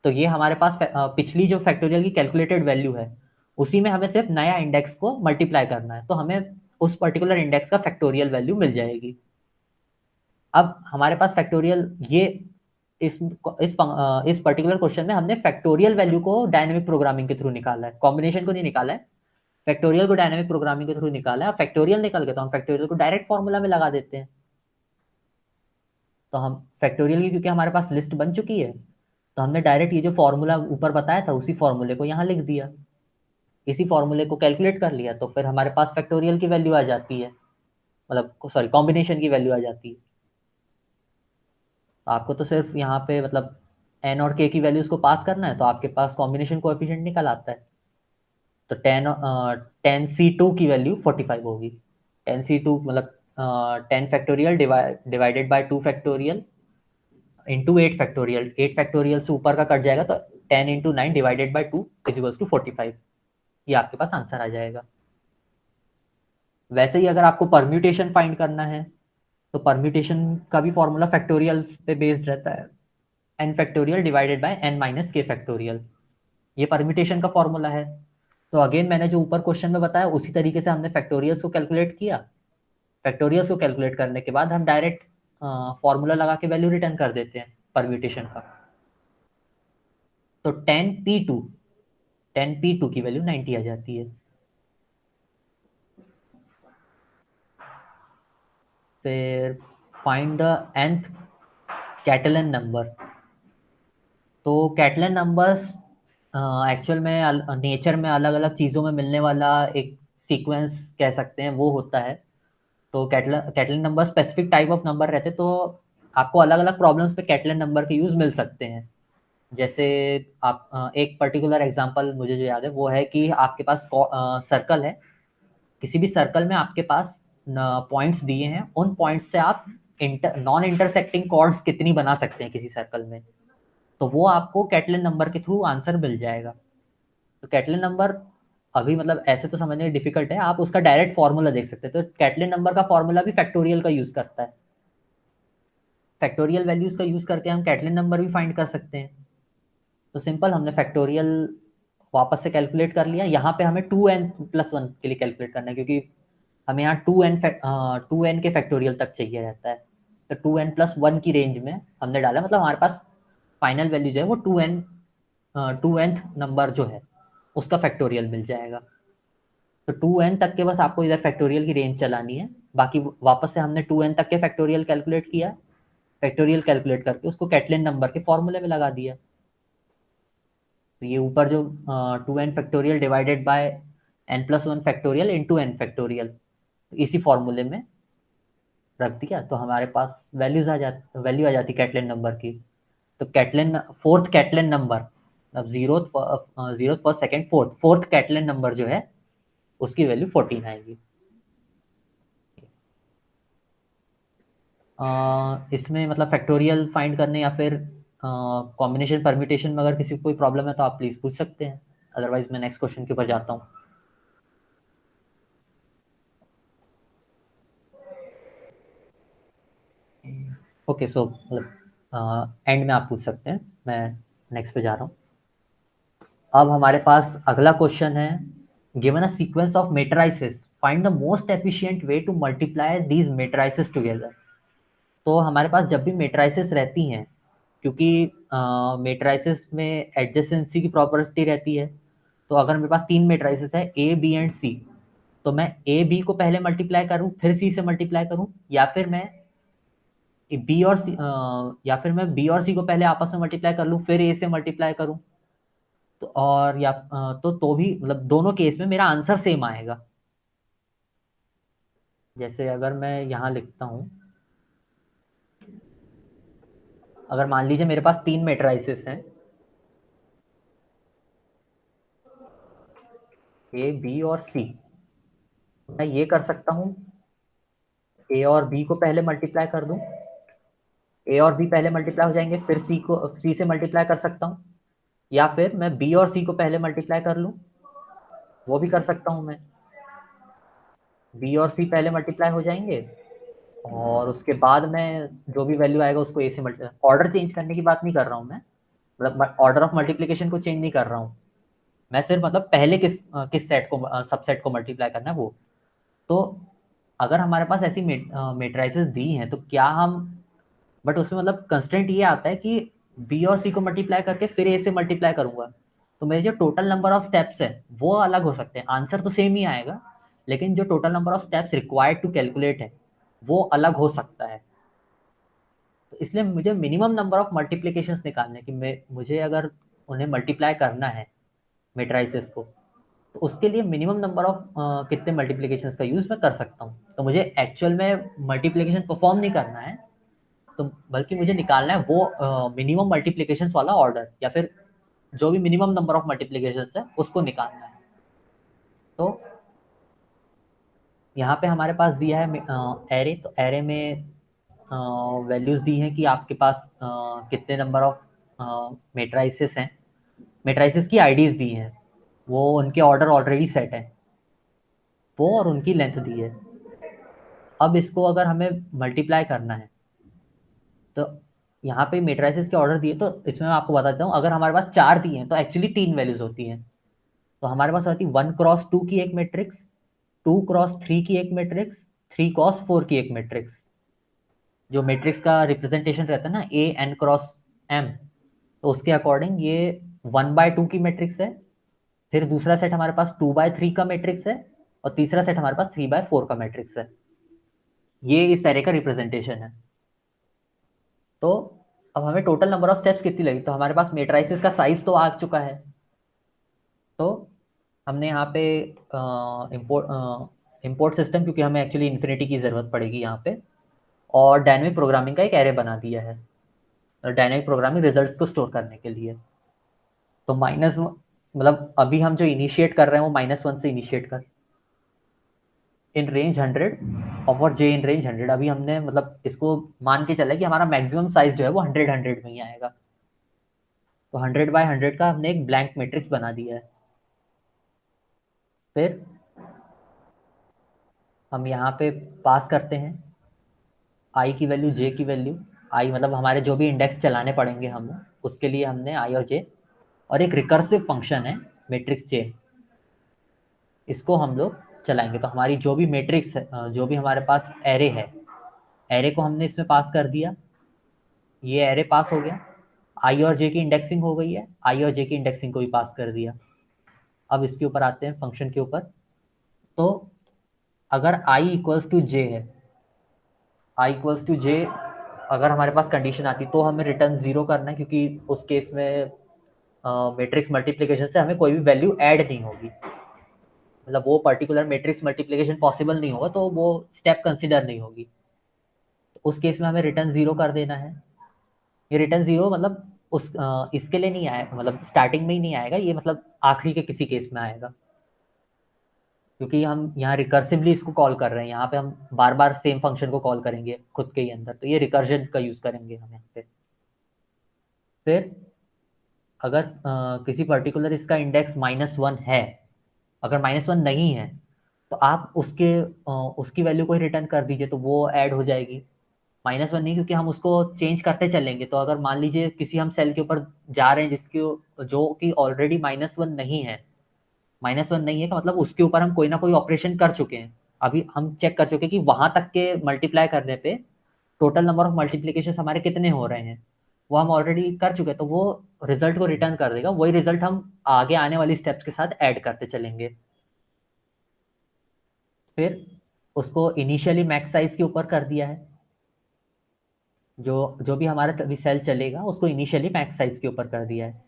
तो ये हमारे पास पिछली जो फैक्टोरियल की कैलकुलेटेड वैल्यू है, उसी में हमें सिर्फ नया इंडेक्स को मल्टीप्लाई करना है, तो हमें उस पर्टिकुलर इंडेक्स का फैक्टोरियल वैल्यू मिल जाएगी। अब हमारे पास फैक्टोरियल ये इस पर्टिकुलर क्वेश्चन में हमने फैक्टोरियल वैल्यू को डायनेमिक प्रोग्रामिंग के थ्रू निकाला है, कॉम्बिनेशन को नहीं निकाला है, फैक्टोरियल को डायनेमिक प्रोग्रामिंग के थ्रू निकाला है। फैक्टोरियल निकल के तो हम फैक्टोरियल को डायरेक्ट फॉर्मूला में लगा देते हैं। तो हम फैक्टोरियल की क्योंकि हमारे पास लिस्ट बन चुकी है, तो हमने डायरेक्ट ये जो फॉर्मूला ऊपर बताया था उसी फॉर्मूले को यहाँ लिख दिया, इसी फॉर्मूले को कैलकुलेट कर लिया, तो फिर हमारे पास फैक्टोरियल की वैल्यू आ जाती है, मतलब सॉरी कॉम्बिनेशन की वैल्यू आ जाती है। तो आपको तो सिर्फ यहाँ पे मतलब n और k की वैल्यूज को पास करना है, तो आपके पास कॉम्बिनेशन कोएफिशिएंट निकल आता है। तो 10c2 की वैल्यू 45 होगी। 10c2 मतलब 10 factorial divided by 2 factorial into 8 factorial, 8 factorial से ऊपर का कट जाएगा, तो 10 into 9 divided by 2 is equals to 45। ये आपके पास आंसर आ जाएगा। वैसे ही अगर आपको परम्यूटेशन फाइंड करना है, तो परम्यूटेशन का भी फॉर्मूला फैक्टोरियल पे बेस्ड रहता है, n factorial divided bye n minus k factorial, ये परम्यूटेशन का फॉर्मूला है। तो अगेन मैंने जो ऊपर क्वेश्चन में बताया उसी तरीके से हमने फैक्टोरियल्स को कैलकुलेट किया। फैक्टोरियल्स को कैलकुलेट करने के बाद हम डायरेक्ट फॉर्मूला लगा के वैल्यू रिटर्न कर देते हैं परम्यूटेशन का। तो 10p2 की वैल्यू 90 आ जाती है। फिर find the nth Catalan number. तो कैटलन नंबर्स एक्चुअल में नेचर में अलग अलग चीज़ों में मिलने वाला एक सीक्वेंस कह सकते हैं, वो होता है। तो Catalan number specific type of number रहते, तो आपको अलग अलग प्रॉब्लम्स पे कैटलन नंबर के यूज़ मिल सकते हैं। जैसे आप एक पर्टिकुलर एग्जांपल मुझे जो याद है वो है कि आपके पास सर्कल है, किसी भी सर्कल में आपके पास पॉइंट्स दिए हैं, उन पॉइंट्स से आप नॉन इंटरसेक्टिंग कॉर्ड्स कितनी बना सकते हैं किसी सर्कल में, तो वो आपको कैटलन नंबर के थ्रू आंसर मिल जाएगा। तो कैटलन नंबर अभी मतलब ऐसे तो समझने डिफिकल्ट है, आप उसका डायरेक्ट फॉर्मूला देख सकते हैं। तो कैटलन नंबर का फॉर्मूला भी फैक्टोरियल का यूज़ करता है, फैक्टोरियल वैल्यूज का यूज़ करके हम कैटलन नंबर भी फाइंड कर सकते हैं। तो सिंपल हमने फैक्टोरियल वापस से कैलकुलेट कर लिया। यहाँ पे हमें 2n+1 के लिए कैलकुलेट करना है, क्योंकि हमें यहाँ 2n के फैक्टोरियल तक चाहिए रहता है। तो 2n+1 की रेंज में हमने डाला, मतलब हमारे पास फाइनल वैल्यू जो है वो 2nth नंबर जो है उसका फैक्टोरियल मिल जाएगा। तो 2n तक के बस आपको इधर फैक्टोरियल की रेंज चलानी है, बाकी वापस से हमने 2n तक के फैक्टोरियल कैलकुलेट किया। फैक्टोरियल कैलकुलेट करके उसको कैटलिन नंबर के फॉर्मूले में लगा दिया। तो ये ऊपर जो 2n factorial divided bye n+1 factorial into n factorial, इसी फॉर्मूले में रख दिया तो हमारे पास वैल्यू आ जाती कैटलिन नंबर की। तो कैटलिन फोर्थ कैटलिन नंबर, अब zero first second fourth Catalan number जो है उसकी वैल्यू 14 आएगी। इसमें मतलब फैक्टोरियल फाइंड करने या फिर कॉम्बिनेशन परम्यूटेशन में अगर किसी को कोई प्रॉब्लम है तो आप प्लीज़ पूछ सकते हैं, अदरवाइज मैं नेक्स्ट क्वेश्चन के ऊपर जाता हूँ। ओके, सो मतलब एंड में आप पूछ सकते हैं, मैं नेक्स्ट पे जा रहा हूँ। अब हमारे पास अगला क्वेश्चन है, given a sequence of matrices find the most efficient way to multiply these matrices together. तो हमारे पास जब भी मेट्राइसेस रहती हैं, क्योंकि मेट्राइसेस में एडजेसेंसी की प्रॉपर्टी रहती है, तो अगर मेरे पास 3 मेट्राइसेस है ए बी एंड सी, तो मैं ए बी को पहले मल्टीप्लाई करूं फिर सी से मल्टीप्लाई करूं, या फिर मैं बी और सी या फिर मैं बी और सी को पहले आपस में मल्टीप्लाई कर लूं फिर ए से मल्टीप्लाई करूं, तो और या तो भी मतलब दोनों केस में मेरा आंसर सेम आएगा। जैसे अगर मैं यहाँ लिखता हूँ, अगर मान लीजिए मेरे पास 3 मेट्राइसेस हैं ए बी और सी, मैं ये कर सकता हूँ ए और बी को पहले मल्टीप्लाई कर दूं, ए और बी पहले मल्टीप्लाई हो जाएंगे फिर सी से मल्टीप्लाई कर सकता हूँ, या फिर मैं बी और सी को पहले मल्टीप्लाई कर लूँ, वो भी कर सकता हूँ मैं। बी और सी पहले मल्टीप्लाई हो जाएंगे और उसके बाद में जो भी वैल्यू आएगा उसको ए से मल्टीप्लाई, ऑर्डर चेंज करने की बात नहीं कर रहा हूँ मैं, मतलब ऑर्डर ऑफ मल्टीप्लिकेशन को चेंज नहीं कर रहा हूँ मैं, सिर्फ मतलब पहले किस सेट को सबसेट को मल्टीप्लाई करना है वो। तो अगर हमारे पास ऐसी मेट्राइसेस दी हैं तो क्या हम, बट उसमें मतलब कंस्टेंट ये आता है कि बी और सी को मल्टीप्लाई करके फिर ए से मल्टीप्लाई करूंगा, तो मेरे जो टोटल नंबर ऑफ स्टेप्स है वो अलग हो सकते हैं, आंसर तो सेम ही आएगा, लेकिन जो total number of steps required to calculate है वो अलग हो सकता है। तो इसलिए मुझे मिनिमम नंबर ऑफ मल्टीप्लिकेशंस निकालने की, मुझे अगर उन्हें मल्टीप्लाई करना है मेट्राइसेस को, तो उसके लिए मिनिमम नंबर ऑफ कितने मल्टीप्लिकेशंस का यूज़ मैं कर सकता हूँ। तो मुझे एक्चुअल में मल्टीप्लिकेशन परफॉर्म नहीं करना है, तो बल्कि मुझे निकालना है वो मिनिमम मल्टीप्लिकेशंस वाला ऑर्डर, या फिर जो भी मिनिमम नंबर ऑफ मल्टीप्लिकेशंस है उसको निकालना है। तो यहाँ पे हमारे पास दिया है एरे, तो एरे में वैल्यूज दी हैं कि आपके पास कितने नंबर ऑफ मेट्राइसेस हैं, मेट्राइसेस की आईडीज दी हैं, वो उनके ऑर्डर ऑलरेडी सेट है, वो और उनकी लेंथ दी है। अब इसको अगर हमें मल्टीप्लाई करना है, तो यहाँ पे मेट्राइसेस के ऑर्डर दिए, तो इसमें मैं आपको बता देता हूँ, अगर हमारे पास 4 दिए हैं तो एक्चुअली 3 वैल्यूज होती हैं। तो हमारे पास होती है 1x2 की एक मैट्रिक्स, 2x3 की एक मैट्रिक्स, 3x4 की एक मैट्रिक्स। जो मैट्रिक्स का रिप्रेजेंटेशन रहता है ना A n×m, तो उसके अकॉर्डिंग ये 1/2 की मैट्रिक्स है, फिर दूसरा सेट हमारे पास 2/3 का मैट्रिक्स है, और तीसरा सेट हमारे पास 3/4 का मैट्रिक्स है। ये इस एरे का रिप्रेजेंटेशन है। तो अब हमें टोटल नंबर ऑफ स्टेप्स कितनी लगी, तो हमारे पास मेट्राइसिस का साइज तो आ चुका है, तो हमने यहाँ पे इंपोर्ट सिस्टम, क्योंकि हमें एक्चुअली इन्फिनिटी की ज़रूरत पड़ेगी यहाँ पे, और डायनेमिक प्रोग्रामिंग का एक एरे बना दिया है डायनेमिक प्रोग्रामिंग रिजल्ट को स्टोर करने के लिए। तो मतलब अभी हम जो इनिशिएट कर रहे हैं वो -1 से इनिशिएट कर, इन रेंज 100 और जे इन रेंज 100। अभी हमने मतलब इसको मान के चला कि हमारा मैक्सिमम साइज जो है वो 100 में ही आएगा। तो 100/100 का हमने एक ब्लैंक मैट्रिक्स बना दिया है। फिर हम यहाँ पे पास करते हैं आई की वैल्यू, जे की वैल्यू। आई मतलब हमारे जो भी इंडेक्स चलाने पड़ेंगे हम, उसके लिए हमने आई और जे और एक रिकर्सिव फंक्शन है मैट्रिक्स चेन, इसको हम लोग चलाएंगे। तो हमारी जो भी मैट्रिक्स है, जो भी हमारे पास एरे है, एरे को हमने इसमें पास कर दिया, ये एरे पास हो गया। आई और जे की इंडेक्सिंग हो गई है, आई और जे की इंडेक्सिंग को भी पास कर दिया। अब इसके ऊपर आते हैं फंक्शन के ऊपर। तो अगर आई इक्वल्स टू जे है, आई इक्वल्स टू जे अगर हमारे पास कंडीशन आती तो हमें रिटर्न जीरो करना है, क्योंकि उस केस में मैट्रिक्स मल्टीप्लिकेशन से हमें कोई भी वैल्यू ऐड नहीं होगी, मतलब वो पर्टिकुलर मैट्रिक्स मल्टीप्लिकेशन पॉसिबल नहीं होगा, तो वो स्टेप कंसिडर नहीं होगी। तो उस केस में हमें रिटर्न जीरो कर देना है। ये रिटर्न जीरो मतलब इसके लिए नहीं आएगा, मतलब स्टार्टिंग में ही नहीं आएगा ये, मतलब आखिरी के किसी केस में आएगा, क्योंकि हम यहाँ रिकर्सिवली इसको कॉल कर रहे हैं। यहाँ पे हम बार बार सेम फंक्शन को कॉल करेंगे खुद के ही अंदर, तो ये रिकर्जन का यूज करेंगे हम यहाँ पे। फिर अगर किसी पर्टिकुलर इसका इंडेक्स -1 है, अगर -1 नहीं है तो आप उसकी वैल्यू को ही रिटर्न कर दीजिए, तो वो ऐड हो जाएगी। -1 नहीं, क्योंकि हम उसको चेंज करते चलेंगे। तो अगर मान लीजिए किसी हम सेल के ऊपर जा रहे हैं जिसकी जो कि ऑलरेडी -1 नहीं है, -1 नहीं है का मतलब उसके ऊपर हम कोई ना कोई ऑपरेशन कर चुके हैं। अभी हम चेक कर चुके हैं कि वहां तक के मल्टीप्लाई करने पे टोटल नंबर ऑफ मल्टीप्लीकेशन हमारे कितने हो रहे हैं, वो हम ऑलरेडी कर चुके हैं। तो वो रिजल्ट को रिटर्न कर देगा, वही रिजल्ट हम आगे आने वाली स्टेप्स के साथ ऐड करते चलेंगे। फिर उसको इनिशियली मैक्स साइज के ऊपर कर दिया है, जो जो भी हमारा तभी सेल चलेगा उसको इनिशियली मैक्स साइज के ऊपर कर दिया है।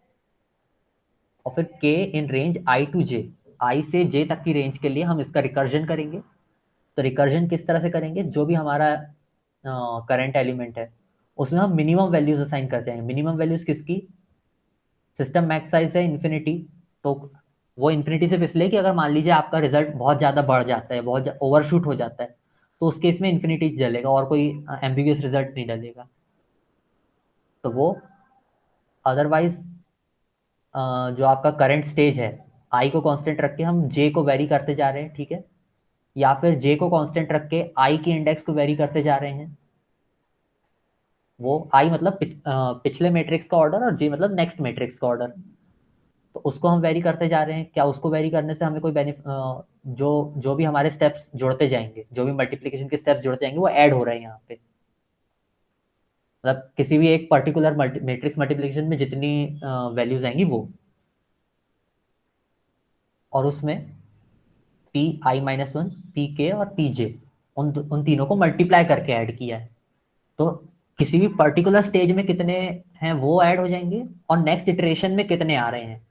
और फिर के इन रेंज आई टू जे, आई से जे तक की रेंज के लिए हम इसका रिकर्जन करेंगे। तो रिकर्जन किस तरह से करेंगे, जो भी हमारा करंट एलिमेंट है उसमें हम मिनिमम वैल्यूज असाइन करते हैं। मिनिमम वैल्यूज किसकी, सिस्टम मैक्स साइज है इन्फिनिटी, तो वो इन्फिनिटी सिर्फ इसलिए कि अगर मान लीजिए आपका रिजल्ट बहुत ज़्यादा बढ़ जाता है, बहुत ओवरशूट हो जाता है, तो उस केस में इन्फिनिटी डलेगा और कोई एम्बिगियस रिजल्ट नहीं डलेगा। तो वो अदरवाइज जो आपका करंट स्टेज है, आई को कांस्टेंट रख के हम जे को वेरी करते जा रहे हैं, ठीक है, या फिर जे को कांस्टेंट रख के आई के इंडेक्स को वेरी करते जा रहे हैं। वो आई मतलब पिछले मैट्रिक्स का ऑर्डर और जे मतलब नेक्स्ट मैट्रिक्स का ऑर्डर, तो उसको हम वेरी करते जा रहे हैं। क्या उसको वेरी करने से हमें कोई जो जो भी हमारे स्टेप्स जुड़ते जाएंगे, जो भी मल्टीप्लिकेशन के स्टेप्स जुड़ते जाएंगे वो ऐड हो रहे हैं यहाँ पे। मतलब किसी भी एक पर्टिकुलर मैट्रिक्स मल्टीप्लिकेशन में जितनी वैल्यूज आएंगी वो, और उसमें पी आई -1, पी के और पी जे, उन तीनों को मल्टीप्लाई करके ऐड किया है। तो किसी भी पर्टिकुलर स्टेज में कितने हैं वो ऐड हो जाएंगे, और नेक्स्ट इटरेशन में कितने आ रहे हैं,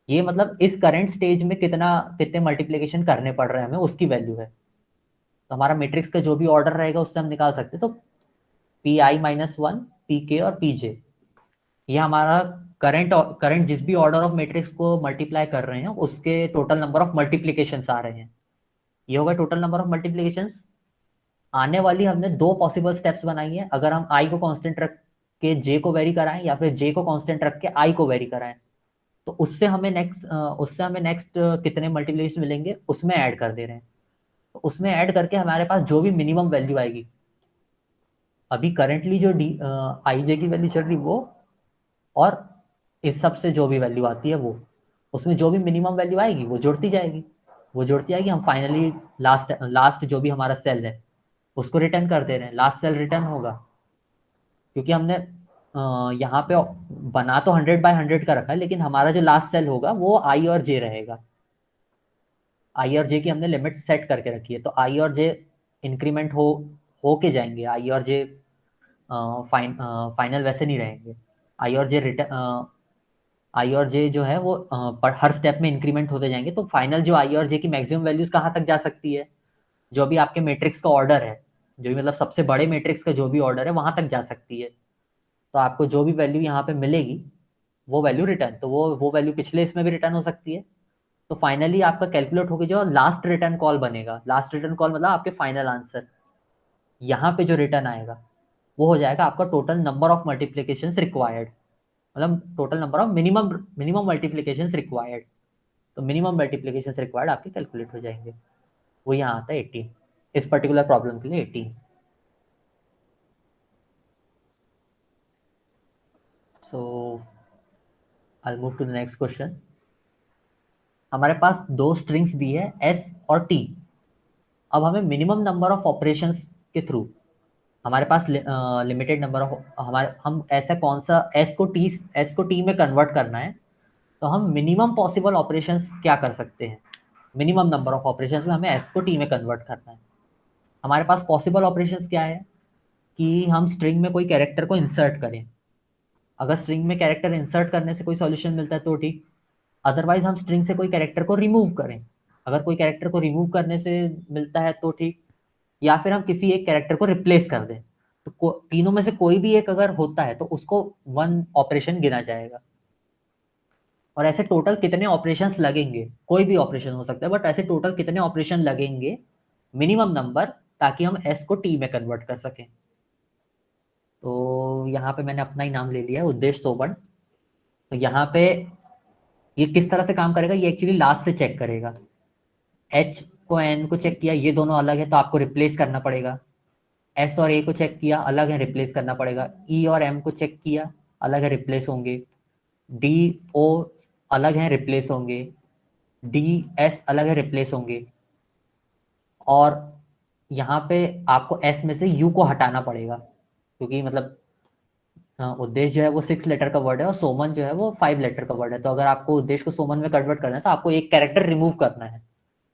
ये मतलब इस करंट स्टेज में कितने मल्टीप्लिकेशन करने पड़ रहे हैं हमें, उसकी वैल्यू है। तो हमारा मैट्रिक्स का जो भी ऑर्डर रहेगा उससे हम निकाल सकते हैं। तो पी आई -1, पी के और पी जे, ये हमारा करंट करंट जिस भी ऑर्डर ऑफ मैट्रिक्स को मल्टीप्लाई कर रहे हैं उसके टोटल नंबर ऑफ मल्टीप्लिकेशंस आ रहे हैं। ये होगा टोटल नंबर ऑफ मल्टीप्लिकेशंस। आने वाली हमने दो पॉसिबल स्टेप्स बनाई है, अगर हम आई को कांस्टेंट रख के जे को वेरी कराएं या फिर जे को कांस्टेंट रख के आई को वेरी कराएं, तो उससे हमें नेक्स्ट कितने मल्टीप्लिकेशन मिलेंगे उसमें ऐड कर दे रहे हैं। तो उसमें ऐड करके हमारे पास जो भी मिनिमम वैल्यू आएगी, अभी करंटली जो डी आई जे की वैल्यू चल रही वो, और इस सब से जो भी वैल्यू आती है वो, उसमें जो भी मिनिमम वैल्यू आएगी वो जुड़ती जाएगी, वो जुड़ती जाएगी। हम फाइनली लास्ट लास्ट जो भी हमारा सेल है उसको रिटर्न कर दे रहे हैं, लास्ट सेल रिटर्न होगा। क्योंकि हमने यहाँ पे बना तो 100/100 का रखा है, लेकिन हमारा जो लास्ट सेल होगा वो आई और जे रहेगा। आई और जे की हमने लिमिट सेट करके रखी है, तो आई और जे इंक्रीमेंट हो के जाएंगे। आई और जे फाइनल वैसे नहीं रहेंगे। आई और जे रिटर्न आई और जे जो है वो हर स्टेप में इंक्रीमेंट होते जाएंगे। तो फाइनल जो आई और जे की मैक्सिमम वैल्यूज कहाँ तक जा सकती है, जो भी आपके मैट्रिक्स का ऑर्डर है, जो भी मतलब सबसे बड़े मैट्रिक्स का जो भी ऑर्डर है वहां तक जा सकती है। तो आपको जो भी वैल्यू यहाँ पे मिलेगी वो वैल्यू रिटर्न, तो वो वैल्यू पिछले इसमें भी रिटर्न हो सकती है। तो फाइनली आपका कैलकुलेट होगी जो लास्ट रिटर्न कॉल बनेगा, लास्ट रिटर्न कॉल मतलब आपके फाइनल आंसर, यहाँ पे जो रिटर्न आएगा वो हो जाएगा आपका total number of multiplications required, मतलब total number of minimum minimum multiplications required. तो मिनिमम मल्टीप्लिकेशंस रिक्वायर्ड आपके कैलकुलेट हो जाएंगे, वो यहाँ आता है 18, इस पर्टिकुलर प्रॉब्लम के लिए 18। So I move to the next question. हमारे पास दो स्ट्रिंग्स दी है एस और टी। अब हमें मिनिमम नंबर ऑफ ऑपरेशंस के थ्रू, हमारे पास लिमिटेड नंबर ऑफ, हमारे हम ऐसा कौन सा एस को टी में कन्वर्ट करना है, तो हम मिनिमम पॉसिबल ऑपरेशंस क्या कर सकते हैं। मिनिमम नंबर ऑफ ऑपरेशंस में हमें एस को टी में कन्वर्ट करना है। हमारे पास पॉसिबल ऑपरेशंस क्या है कि हम स्ट्रिंग में कोई कैरेक्टर को इंसर्ट करें। अगर स्ट्रिंग में कैरेक्टर इंसर्ट करने से कोई सॉल्यूशन मिलता है तो ठीक, अदरवाइज हम स्ट्रिंग से कोई कैरेक्टर को रिमूव करें। अगर कोई कैरेक्टर को रिमूव करने से मिलता है तो ठीक, या फिर हम किसी एक कैरेक्टर को रिप्लेस कर दें। तो तीनों में से कोई भी एक अगर होता है तो उसको वन ऑपरेशन गिना जाएगा। और ऐसे टोटल कितने ऑपरेशंस लगेंगे, कोई भी ऑपरेशन हो सकता है, बट ऐसे टोटल कितने ऑपरेशन लगेंगे मिनिमम नंबर, ताकि हम एस को टी में कन्वर्ट कर सकें। तो यहाँ पे मैंने अपना ही नाम ले लिया है, उद्देश्य सोबन। तो यहाँ पे ये किस तरह से काम करेगा, ये एक्चुअली लास्ट से चेक करेगा। एच को एन को चेक किया, ये दोनों अलग है तो आपको रिप्लेस करना पड़ेगा। एस और ए को चेक किया, अलग है, रिप्लेस करना पड़ेगा। ई और एम को चेक किया, अलग है, रिप्लेस होंगे। डी ओ अलग है, रिप्लेस होंगे। डी एस अलग है, रिप्लेस होंगे। और यहाँ पे आपको एस में से यू को हटाना पड़ेगा, क्योंकि मतलब उद्देश्य जो है वो 6 लेटर का वर्ड है और सोमन जो है वो 5 लेटर का वर्ड है। तो अगर आपको उद्देश्य को सोमन में कन्वर्ट करना है तो आपको एक कैरेक्टर रिमूव करना है।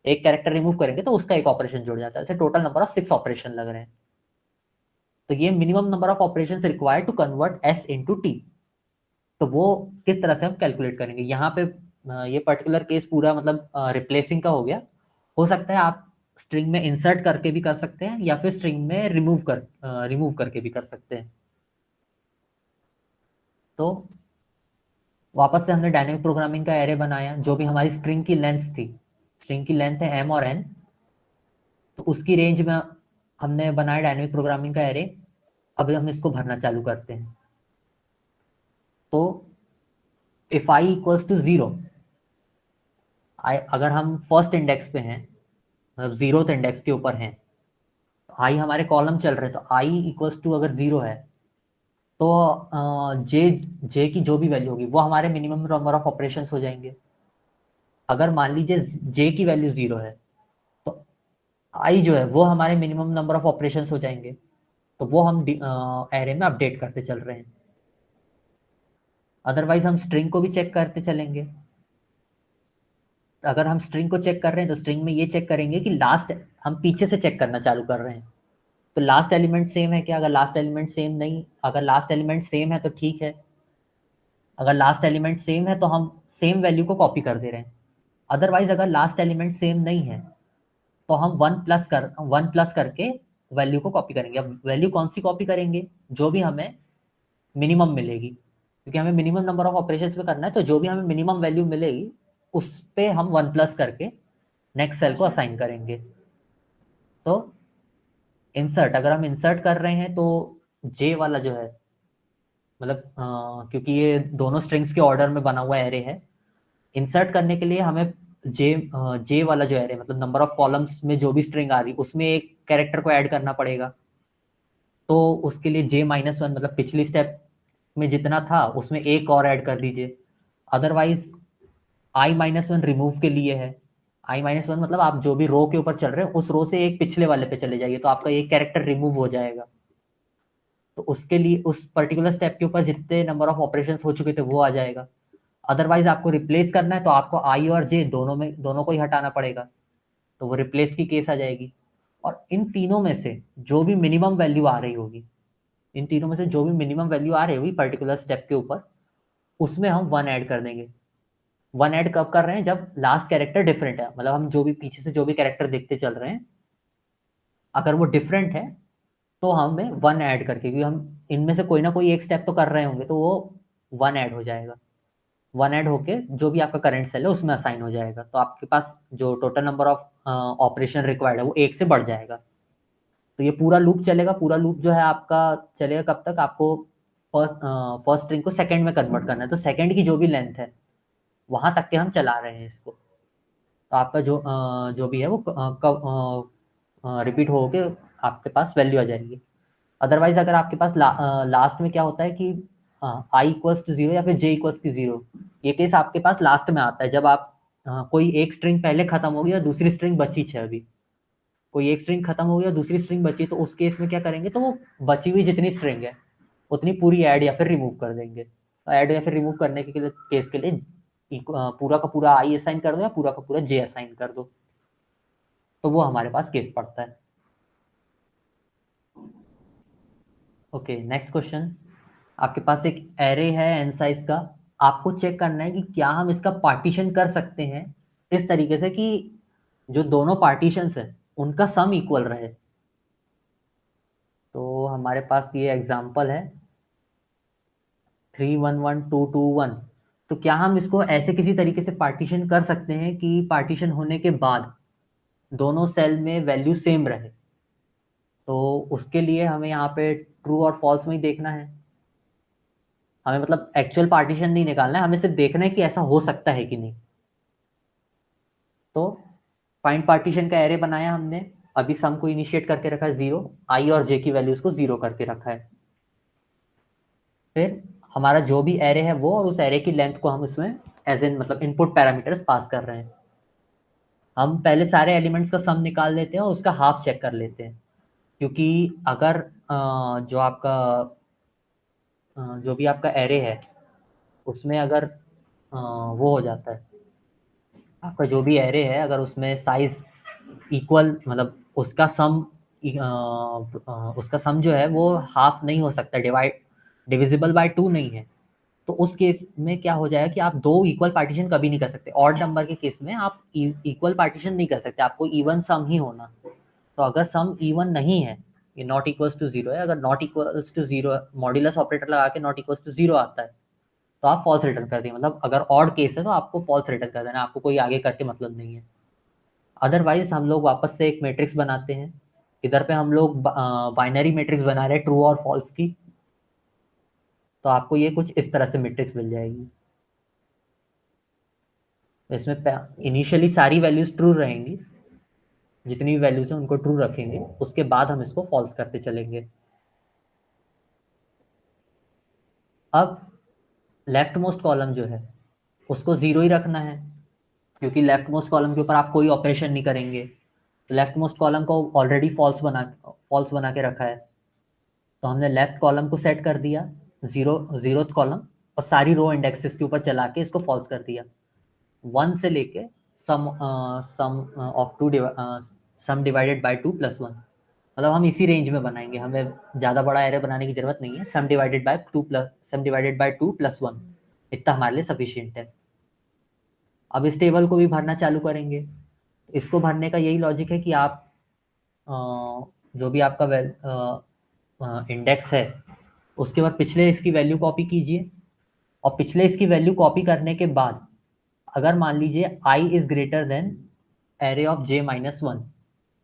एक कैरेक्टर रिमूव करेंगे तो उसका एक ऑपरेशन जुड़ जाता है। ऐसे टोटल नंबर ऑफ 6 ऑपरेशन लग रहे हैं। तो ये minimum number of operation required to convert s into t. तो वो किस तरह से हम कैलकुलेट करेंगे यहाँ पे, ये पर्टिकुलर केस पूरा मतलब रिप्लेसिंग का हो गया। हो सकता है आप स्ट्रिंग में इंसर्ट करके भी कर सकते हैं, या फिर स्ट्रिंग में रिमूव करके भी कर सकते हैं। तो वापस से हमने डायनेमिक प्रोग्रामिंग का एरे बनाया, जो भी हमारी स्ट्रिंग की लेंथ थी। स्ट्रिंग की लेंथ है एम और एन, तो उसकी रेंज में हमने बनाया डायनेमिक प्रोग्रामिंग का एरे। अब हम इसको भरना चालू करते हैं। तो इफ आई इक्वल्स टू 0, अगर हम फर्स्ट इंडेक्स पे हैं, मतलब 0th इंडेक्स के ऊपर हैं, आई हमारे कॉलम चल रहे हैं, तो आई इक्वल्स टू अगर 0 है, तो जे जे की जो भी वैल्यू होगी वो हमारे मिनिमम नंबर ऑफ ऑपरेशंस हो जाएंगे। अगर मान लीजिए जे की वैल्यू 0 है, तो आई जो है वो हमारे मिनिमम नंबर ऑफ ऑपरेशंस हो जाएंगे। तो वो हम एरे में अपडेट करते चल रहे हैं। अदरवाइज हम स्ट्रिंग को भी चेक करते चलेंगे। अगर हम स्ट्रिंग को चेक कर रहे हैं तो स्ट्रिंग में ये चेक करेंगे कि लास्ट, हम पीछे से चेक करना चालू कर रहे हैं तो लास्ट एलिमेंट सेम है क्या। अगर लास्ट एलिमेंट सेम नहीं, अगर लास्ट एलिमेंट सेम है तो ठीक है। अगर लास्ट एलिमेंट सेम है तो हम सेम वैल्यू को कॉपी कर दे रहे हैं। अदरवाइज अगर लास्ट एलिमेंट सेम नहीं है तो हम वन प्लस करके वैल्यू को कॉपी करेंगे। अब वैल्यू कौन सी कॉपी करेंगे, जो भी हमें मिनिमम मिलेगी, क्योंकि हमें मिनिमम नंबर ऑफ ऑपरेशंस पे करना है। तो जो भी हमें मिनिमम वैल्यू मिलेगी उस पे हम वन प्लस करके नेक्स्ट सेल को असाइन करेंगे। तो इंसर्ट, अगर हम इंसर्ट कर रहे हैं तो जे वाला जो है, मतलब क्योंकि ये दोनों स्ट्रिंग्स के ऑर्डर में बना हुआ एरे है, इंसर्ट करने के लिए हमें जे वाला जो एरे, मतलब नंबर ऑफ कॉलम्स में जो भी स्ट्रिंग आ रही उसमें एक कैरेक्टर को ऐड करना पड़ेगा। तो उसके लिए J-1, मतलब पिछली स्टेप में जितना था उसमें एक और ऐड कर दीजिए। अदरवाइज I-1 रिमूव के लिए है। I-1 मतलब आप जो भी रो के ऊपर चल रहे हो उस रो से एक पिछले वाले पे चले जाइए, तो आपका एक कैरेक्टर रिमूव हो जाएगा। तो उसके लिए उस पर्टिकुलर स्टेप के ऊपर जितने नंबर ऑफ ऑपरेशंस हो चुके थे वो आ जाएगा। अदरवाइज आपको रिप्लेस करना है तो आपको आई और जे दोनों को ही हटाना पड़ेगा, तो वो रिप्लेस की केस आ जाएगी। और इन तीनों में से जो भी मिनिमम वैल्यू आ रही होगी, इन तीनों में से जो भी मिनिमम वैल्यू आ रही होगी पर्टिकुलर स्टेप के ऊपर, उसमें हम वन ऐड कर देंगे। वन ऐड कब कर रहे हैं, जब लास्ट कैरेक्टर डिफरेंट है, मतलब हम जो भी पीछे से जो भी कैरेक्टर देखते चल रहे हैं अगर वो डिफरेंट है तो हमें वन ऐड करके, क्योंकि हम इनमें से कोई ना कोई एक स्टेप तो कर रहे होंगे, तो वो वन ऐड हो जाएगा। वन ऐड होके जो भी आपका करंट सेल है उसमें असाइन हो जाएगा। तो आपके पास जो total number of operation required है वो एक से बढ़ जाएगा। तो ये पूरा लूप चलेगा। पूरा लूप जो है आपका चलेगा कब तक, आपको फर्स्ट स्ट्रिंग को सेकंड में कन्वर्ट करना है। तो सेकंड की जो भी लेंथ है वहां तक के हम चला रहे हैं इसको। तो आपका जो भी है वो कब रिपीट हो के आपके पास वैल्यू आ जाएगी। अदरवाइज अगर आपके पास लास्ट में क्या होता है कि हाँ आई इक्वल्स टू जीरो या फिर जे इक्वल्स टू जीरो, ये केस आपके पास लास्ट में आता है जब आप कोई एक स्ट्रिंग पहले खत्म होगी और दूसरी स्ट्रिंग बची है। अभी कोई एक स्ट्रिंग खत्म हो गई और दूसरी स्ट्रिंग बची, तो उस केस में क्या करेंगे, तो वो बची हुई जितनी स्ट्रिंग है उतनी पूरी ऐड या फिर रिमूव कर देंगे। ऐड या फिर रिमूव करने के लिए केस के लिए पूरा का पूरा आई असाइन कर दो या पूरा का पूरा जे असाइन कर दो, तो वो हमारे पास केस पड़ता है। Okay, next question. आपके पास एक एरे है एन साइज का, आपको चेक करना है कि क्या हम इसका पार्टीशन कर सकते हैं इस तरीके से कि जो दोनों पार्टीशंस है उनका सम इक्वल रहे। तो हमारे पास ये एग्जांपल है 3 1 1 2 2 1। तो क्या हम इसको ऐसे किसी तरीके से पार्टीशन कर सकते हैं कि पार्टीशन होने के बाद दोनों सेल में वैल्यू सेम रहे। तो उसके लिए हमें यहाँ पे ट्रू और फॉल्स में ही देखना है। हमें मतलब एक्चुअल पार्टीशन नहीं निकालना है, हमें सिर्फ देखना है कि ऐसा हो सकता है कि नहीं। तो फाइंड पार्टीशन का एरे बनाया हमने, अभी सम को इनिशिएट करके रखा है 0, आई और जे की वैल्यूज को 0 करके रखा है। फिर हमारा जो भी एरे है वो और उस एरे की लेंथ को हम इसमें एज इन मतलब इनपुट पैरामीटर्स पास कर रहे हैं। हम पहले सारे एलिमेंट्स का सम निकाल लेते हैं और उसका हाफ चेक कर लेते हैं, क्योंकि अगर जो आपका जो भी आपका एरे है उसमें अगर वो हो जाता है, आपका जो भी एरे है अगर उसमें साइज इक्वल मतलब उसका सम जो है वो हाफ नहीं हो सकता, डिविजिबल बाय 2 नहीं है, तो उस केस में क्या हो जाएगा कि आप दो इक्वल पार्टीशन कभी नहीं कर सकते। ऑड नंबर के केस में आप इक्वल पार्टीशन नहीं कर सकते, आपको इवन सम ही होना। तो अगर सम इवन नहीं है, ये नॉट इक्वल्स टू जीरो है, अगर not equals to zero modulus operator लगा के नॉट इक्वल्स टू जीरो आता है तो आप फॉल्स रिटर्न कर दिए। मतलब अगर ऑड केस है तो आपको फॉल्स रिटर्न कर देना, आपको कोई आगे करके मतलब नहीं है। अदरवाइज हम लोग वापस से एक मैट्रिक्स बनाते हैं। इधर पे हम लोग बाइनरी मैट्रिक्स बना रहे हैं ट्रू और फॉल्स की, तो आपको ये कुछ इस तरह से मैट्रिक्स मिल जाएगी। तो इसमें इनिशियली सारी वैल्यूज ट्रू रहेंगी, जितनी भी वैल्यूज हैं उनको ट्रू रखेंगे, उसके बाद हम इसको फॉल्स करते चलेंगे। अब लेफ्ट मोस्ट कॉलम जो है उसको 0 ही रखना है, क्योंकि लेफ्ट मोस्ट कॉलम के ऊपर आप कोई ऑपरेशन नहीं करेंगे। लेफ्ट मोस्ट कॉलम को ऑलरेडी फॉल्स बना के रखा है, तो हमने लेफ्ट कॉलम को सेट कर दिया जीरोथ कॉलम, और सारी रो इंडेक्सेस के ऊपर चला के इसको फॉल्स कर दिया। 1 से लेके सम डिवाइडेड बाय 2 + 1, मतलब हम इसी रेंज में बनाएंगे, हमें ज़्यादा बड़ा एरे बनाने की जरूरत नहीं है। सम डिवाइडेड बाय 2 + 1 इतना हमारे लिए सफिशियंट है। अब इस टेबल को भी भरना चालू करेंगे। इसको भरने का यही लॉजिक है कि आप अ, जो भी आपका इंडेक्स है उसके बाद पिछले इसकी वैल्यू कॉपी कीजिए, और पिछले इसकी वैल्यू कॉपी करने के बाद अगर मान लीजिए i is greater than array of j-1,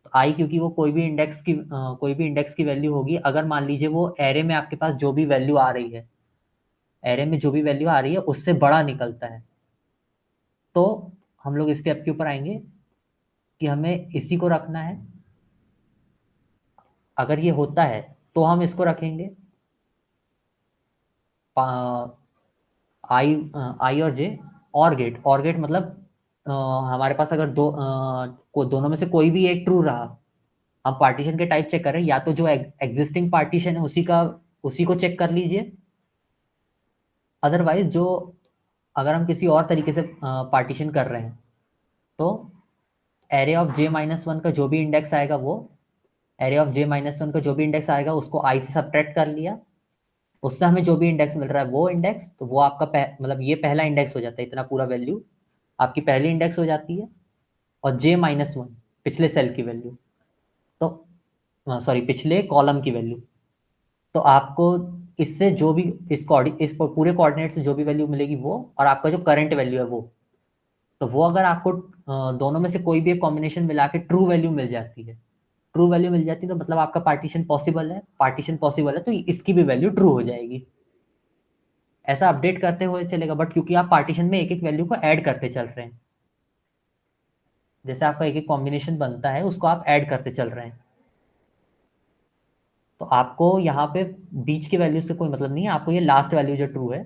तो आई क्योंकि वो कोई भी इंडेक्स की वैल्यू होगी, अगर मान लीजिए वो एरे में आपके पास जो भी वैल्यू आ रही है, एरे में जो भी वैल्यू आ रही है उससे बड़ा निकलता है, तो हम लोग इस स्टेप के ऊपर आएंगे कि हमें इसी को रखना है। अगर ये होता है तो हम इसको रखेंगे आई आई और जे, और गेट मतलब हमारे पास अगर दोनों में से कोई भी एक ट्रू रहा, हम पार्टीशन के टाइप चेक कर रहे हैं, या तो जो एग्जिस्टिंग पार्टीशन है उसी को चेक कर लीजिए। अदरवाइज जो अगर हम किसी और तरीके से पार्टीशन कर रहे हैं, तो एरे ऑफ j-1 का जो भी इंडेक्स आएगा वो एरे ऑफ j-1 का जो भी इंडेक्स आएगा उसको आई से सब्ट्रैक्ट कर लिया, उससे हमें जो भी इंडेक्स मिल रहा है वो इंडेक्स, तो वो आपका मतलब ये पहला इंडेक्स हो जाता है, इतना पूरा वैल्यू आपकी पहली इंडेक्स हो जाती है। और j-1 पिछले सेल की वैल्यू, तो सॉरी पिछले कॉलम की वैल्यू, तो आपको इससे जो भी इस पूरे कोऑर्डिनेट से जो भी वैल्यू मिलेगी वो, और आपका जो करंट वैल्यू है वो, तो वो अगर आपको दोनों में से कोई भी एक कॉम्बिनेशन मिला के ट्रू वैल्यू मिल जाती है, तो मतलब आपका पार्टीशन पॉसिबल है, तो इसकी भी वैल्यू ट्रू हो जाएगी। ऐसा अपडेट करते हुए चलेगा, बट क्योंकि आप पार्टीशन में एक एक वैल्यू को ऐड करते चल रहे हैं, जैसे आपका एक एक कॉम्बिनेशन बनता है उसको आप ऐड करते चल रहे हैं। तो आपको यहाँ पे बीच की वैल्यू से कोई मतलब नहीं है, आपको ये लास्ट वैल्यू जो ट्रू है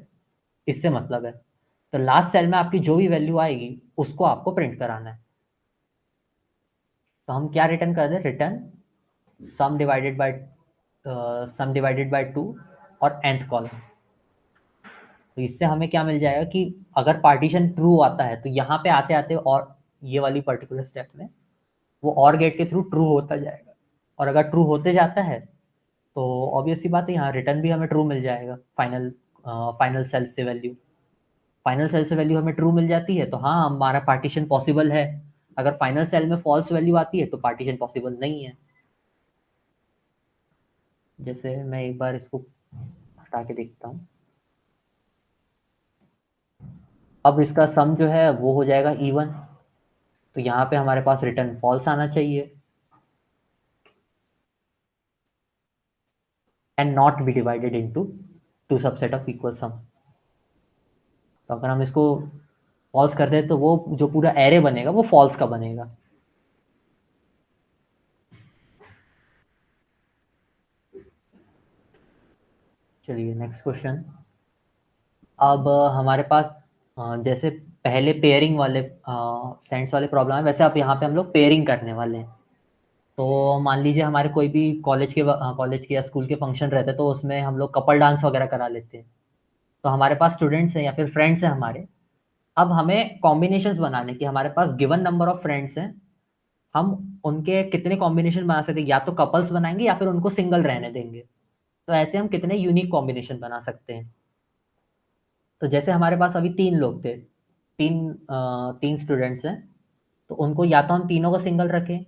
इससे मतलब है। तो लास्ट सेल में आपकी जो भी वैल्यू आएगी उसको आपको प्रिंट कराना है। तो हम क्या रिटर्न कर दें, रिटर्न सम डिवाइडेड बाय 2 और nth कॉलम। तो इससे हमें क्या मिल जाएगा कि अगर पार्टीशन ट्रू आता है तो यहाँ पे आते आते और ये वाली पर्टिकुलर स्टेप में वो और गेट के थ्रू ट्रू होता जाएगा, और अगर ट्रू होते जाता है तो ऑब्वियस सी बात है यहाँ रिटर्न भी हमें ट्रू मिल जाएगा। फाइनल सेल से वैल्यू, फाइनल सेल से वैल्यू हमें ट्रू मिल जाती है तो हाँ हमारा पार्टीशन पॉसिबल है। अगर फाइनल सेल में फॉल्स वैल्यू आती है तो पार्टीशन पॉसिबल नहीं है। जैसे मैं एक बार इसको हटा के देखता हूँ। अब इसका सम जो है वो हो जाएगा इवन, तो यहाँ पे हमारे पास रिटर्न फॉल्स आना चाहिए and not be divided into two subset of equal सम। तो अगर हम इसको फॉल्स कर दें तो वो जो पूरा एरे बनेगा वो फॉल्स का बनेगा। चलिए नेक्स्ट क्वेश्चन। अब हमारे पास जैसे पहले पेयरिंग वाले सेंस वाले प्रॉब्लम है, वैसे अब यहाँ पे हम लोग पेयरिंग करने वाले हैं। तो मान लीजिए हमारे कोई भी कॉलेज के या स्कूल के फंक्शन रहते हैं तो उसमें हम लोग कपल डांस वगैरह करा लेते हैं। तो हमारे पास स्टूडेंट्स हैं या फिर फ्रेंड्स हैं हमारे। अब हमें कॉम्बिनेशंस बनाने की, हमारे पास गिवन नंबर ऑफ फ्रेंड्स हैं, हम उनके कितने कॉम्बिनेशन बना सकते हैं, या तो कपल्स बनाएंगे या फिर उनको सिंगल रहने देंगे। तो ऐसे हम कितने यूनिक कॉम्बिनेशन बना सकते हैं। तो जैसे हमारे पास अभी 3 लोग थे, तीन स्टूडेंट्स हैं, तो उनको या तो हम तीनों को सिंगल रखें,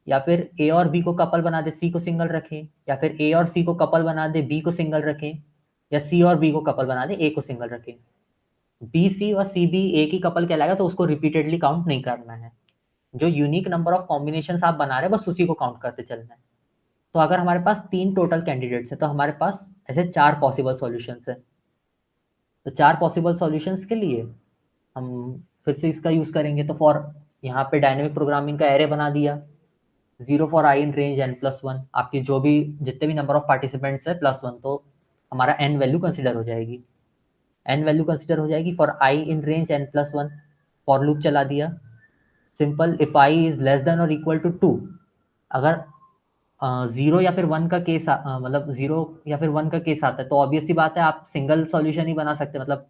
या फिर ए और बी को कपल बना दे, सी को सिंगल रखें, या फिर ए और सी को कपल बना दे, बी को सिंगल रखें, या सी और बी को कपल बना दे, ए को सिंगल रखें। बी सी और सी बी ए की कपल कहलाएगा तो उसको रिपीटेडली काउंट नहीं करना है। जो यूनिक नंबर ऑफ कॉम्बिनेशन आप बना रहे हैं बस उसी को काउंट करते चलना है। तो अगर हमारे पास 3 टोटल कैंडिडेट्स हैं तो हमारे पास ऐसे 4 पॉसिबल सॉल्यूशंस है। तो 4 पॉसिबल सॉल्यूशंस के लिए हम फिर से इसका यूज करेंगे। तो फॉर यहाँ पे डायनेमिक प्रोग्रामिंग का एरे बना दिया, 0 for i in range n+1, आपकी जो भी जितने भी नंबर ऑफ पार्टिसिपेंट्स है +1, तो हमारा n वैल्यू कंसिडर हो जाएगी। n वैल्यू कंसिडर हो जाएगी for i in range n+1। For loop चला दिया, simple, if I is less than और इक्वल टू 2, अगर 0 या फिर 1 का केस मतलब 0 या फिर 1 का केस आता है तो ऑब्वियस सी बात है आप सिंगल सॉल्यूशन ही बना सकते हैं। मतलब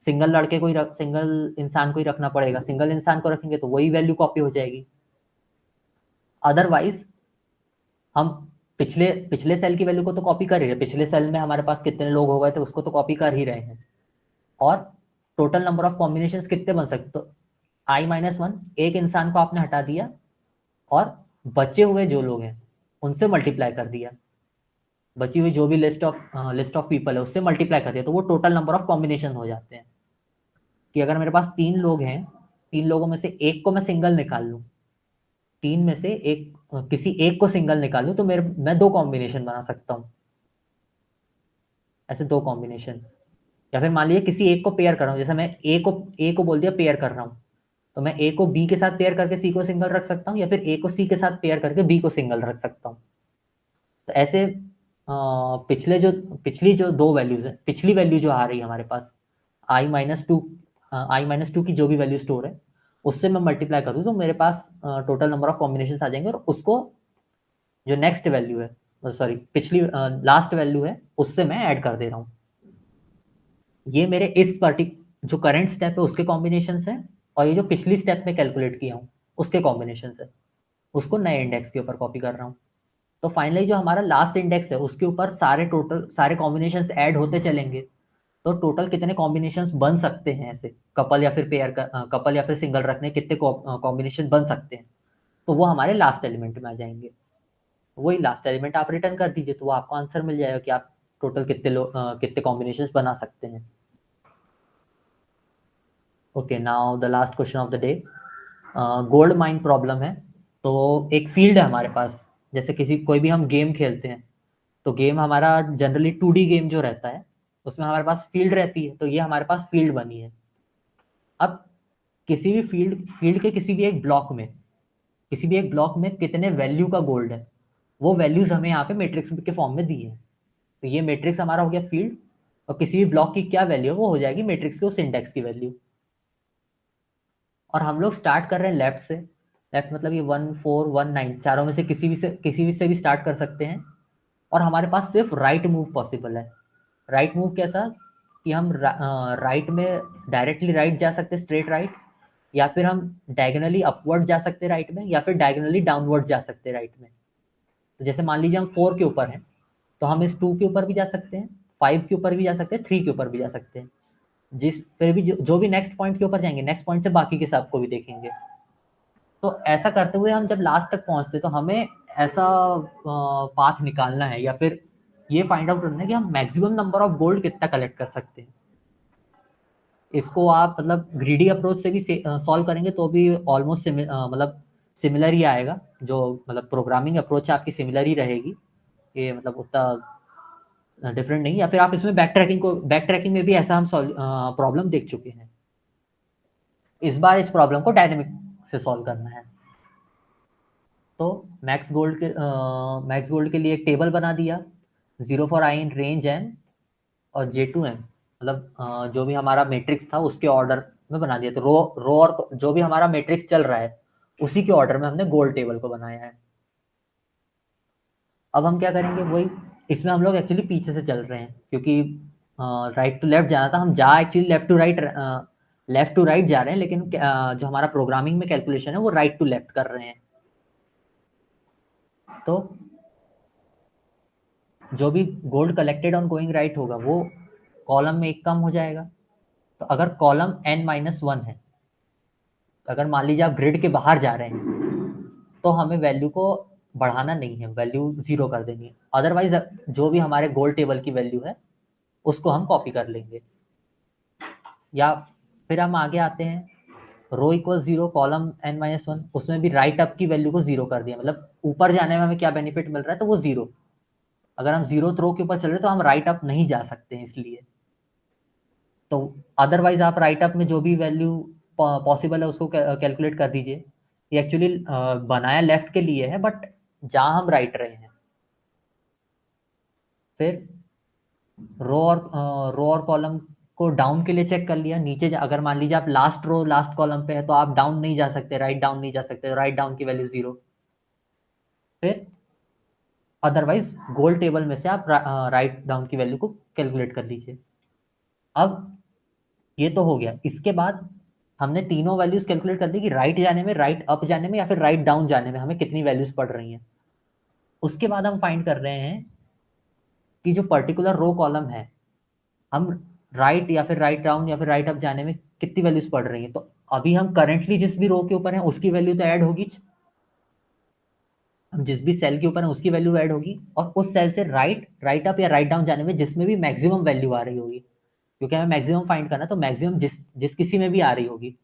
सिंगल इंसान को ही रखना पड़ेगा, सिंगल इंसान को रखेंगे तो वही वैल्यू कॉपी हो जाएगी। अदरवाइज हम पिछले पिछले सेल की वैल्यू को तो कॉपी कर ही रहे, पिछले सेल में हमारे पास कितने लोग हो गए थे उसको तो कॉपी कर ही रहे हैं। और टोटल नंबर ऑफ कॉम्बिनेशंस कितने बन सकते, तो i-1 एक इंसान को आपने हटा दिया और बचे हुए जो लोग हैं उनसे मल्टीप्लाई कर दिया, बची हुई जो भी लिस्ट ऑफ पीपल है उससे मल्टीप्लाई कर दिया, तो वो टोटल नंबर ऑफ कॉम्बिनेशन हो जाते हैं। कि अगर मेरे पास 3 लोग हैं, 3 लोगों में से एक को मैं सिंगल निकाल लूँ, 3 में से किसी एक को सिंगल निकाल लूँ तो मैं 2 कॉम्बिनेशन बना सकता हूँ, ऐसे 2 कॉम्बिनेशन। या फिर मान लीजिए किसी एक को पेयर कर रहा हूँ, जैसे मैं ए को बोल दिया पेयर कर रहा हूँ, तो मैं ए को बी के साथ पेयर करके सी को सिंगल रख सकता हूँ, या फिर ए को सी के साथ पेयर करके बी को सिंगल रख सकता हूँ। तो ऐसे पिछली जो 2 वैल्यूज है, पिछली वैल्यू जो आ रही है हमारे पास i-2 की जो भी वैल्यू स्टोर है उससे मैं मल्टीप्लाई कर दूँ तो मेरे पास टोटल नंबर ऑफ कॉम्बिनेशन आ जाएंगे, और उसको जो नेक्स्ट वैल्यू है, सॉरी पिछली लास्ट वैल्यू है उससे मैं ऐड कर दे रहा हूँ। ये मेरे इस जो करंट स्टेप है उसके कॉम्बिनेशन है, और ये जो पिछली स्टेप में कैलकुलेट किया हूँ उसके कॉम्बिनेशन है, उसको नए इंडेक्स के ऊपर कॉपी कर रहा हूँ। तो फाइनली जो हमारा लास्ट इंडेक्स है उसके ऊपर सारे कॉम्बिनेशंस ऐड होते चलेंगे। तो टोटल कितने कॉम्बिनेशंस बन सकते हैं, ऐसे कपल या फिर सिंगल रखने कितने कॉम्बिनेशन बन सकते हैं, तो वो हमारे लास्ट एलिमेंट में आ जाएंगे। वही लास्ट एलिमेंट आप रिटर्न कर दीजिए तो वो आपको आंसर मिल जाएगा कि आप टोटल कितने कॉम्बिनेशंस बना सकते हैं। Okay, now the last question of the day, gold mine problem है। तो एक फील्ड है हमारे पास, जैसे कोई भी हम गेम खेलते हैं तो गेम हमारा जनरली 2D गेम जो रहता है उसमें हमारे पास फील्ड रहती है, तो ये हमारे पास फील्ड बनी है। अब किसी भी फील्ड के किसी भी एक ब्लॉक में कितने वैल्यू का गोल्ड है, वो वैल्यूज हमें यहाँ पे मैट्रिक्स के फॉर्म में दी है। तो ये मैट्रिक्स हमारा हो गया फील्ड, और किसी भी ब्लॉक की क्या वैल्यू है वो हो जाएगी मैट्रिक्स के उस इंडेक्स की वैल्यू। और हम लोग स्टार्ट कर रहे हैं लेफ्ट से। लेफ्ट मतलब ये 1 4 1 9 चारों में से किसी भी से भी स्टार्ट कर सकते हैं। और हमारे पास सिर्फ राइट मूव पॉसिबल है। राइट मूव कैसा कि हम राइट में डायरेक्टली राइट जा सकते हैं, स्ट्रेट राइट, या फिर हम डायगोनली अपवर्ड जा सकते हैं राइट में, या फिर डायगोनली डाउनवर्ड जा सकते हैं राइट में। तो जैसे मान लीजिए हम 4 के ऊपर हैं, तो हम इस 2 के ऊपर भी जा सकते हैं, 5 के ऊपर भी जा सकते हैं, 3 के ऊपर भी जा सकते हैं। फिर भी जो भी नेक्स्ट पॉइंट के ऊपर जाएंगे, नेक्स्ट पॉइंट से बाकी के सब को भी देखेंगे। तो ऐसा करते हुए हम जब लास्ट तक पहुंचते तो हमें ऐसा पाथ निकालना है, या फिर ये फाइंड आउट करना है कि हम मैक्सिमम नंबर ऑफ गोल्ड कितना कलेक्ट कर सकते हैं। इसको आप मतलब ग्रीडी अप्रोच से भी सॉल्व करेंगे तो भी ऑलमोस्ट मतलब सिमिलर ही आएगा। जो मतलब प्रोग्रामिंग अप्रोच है आपकी सिमिलर ही रहेगी, ये मतलब उतना डिफरेंट नहीं। या फिर आप इसमें बैक ट्रैकिंग में भी ऐसा हम प्रॉब्लम देख चुके हैं। इस बार इस प्रॉब्लम को डायनेमिक से सॉल्व करना है। तो मैक्स गोल्ड के लिए एक टेबल बना दिया, 0 for i in range m और J2M, मतलब जो भी हमारा मैट्रिक्स था उसके ऑर्डर में बना दिया। तो रो और जो भी हमारा मैट्रिक्स चल रहा है उसी के ऑर्डर में हमने गोल्ड टेबल को बनाया है। अब हम क्या करेंगे, वही इसमें हम लोग एक्चुअली पीछे से चल रहे हैं, क्योंकि राइट टू लेफ्ट जाना था। हम जा एक्चुअली लेफ्ट टू राइट जा रहे हैं, लेकिन जो हमारा प्रोग्रामिंग में कैलकुलेशन है वो राइट टू लेफ्ट कर रहे हैं। तो जो भी gold collected on going right होगा वो कॉलम में एक कम हो जाएगा। तो अगर कॉलम n-1 है, अगर मान लीजिए आप ग्रिड के बाहर जा रहे हैं, तो हमें वैल्यू को बढ़ाना नहीं है, वैल्यू 0 कर देनी है। अदरवाइज जो भी हमारे गोल्ड टेबल की वैल्यू है उसको हम कॉपी कर लेंगे। या फिर हम आगे आते हैं, रो इक्वल 0 कॉलम n-1, उसमें भी राइट अप की वैल्यू को 0 कर दिया। मतलब ऊपर जाने में हमें क्या बेनिफिट मिल रहा है, तो वो 0। अगर हम 0 रो के ऊपर चल रहे हैं तो हम राइट अप नहीं जा सकते हैं इसलिए। तो अदरवाइज आप राइट अप में जो भी वैल्यू पॉसिबल है उसको कैलकुलेट कर दीजिए। ये एक्चुअली बनाया लेफ्ट के लिए है, बट जहाँ हम राइट रहे हैं। फिर रो और कॉलम को डाउन के लिए चेक कर लिया। नीचे अगर मान लीजिए आप लास्ट रो लास्ट कॉलम पे है तो आप डाउन नहीं जा सकते, राइट डाउन नहीं जा सकते, राइट डाउन की वैल्यू 0। फिर अदरवाइज गोल्ड टेबल में से आप राइट डाउन की वैल्यू को कैलकुलेट कर लीजिए। अब ये तो हो गया। इसके बाद हमने तीनों वैल्यूज कैलकुलेट कर दी कि राइट जाने में, राइट अप जाने में, या फिर राइट डाउन जाने में हमें कितनी वैल्यूज पड़ रही हैं। उसके बाद हम फाइंड कर रहे हैं कि जो पर्टिकुलर रो कॉलम है, हम राइट या फिर राइट डाउन या फिर राइट अप जाने में कितनी वैल्यूज पड़ रही हैं। तो अभी हम करेंटली जिस भी रो के ऊपर हैं उसकी वैल्यू तो ऐड होगी, हम जिस भी सेल के ऊपर हैं उसकी वैल्यू ऐड होगी, और उस सेल से राइट अप या राइट डाउन जाने में जिसमें भी मैक्सिमम वैल्यू आ रही होगी, क्योंकि हमें मैक्सिमम फाइंड करना है, तो मैक्सिमम जिस किसी में भी आ रही होगी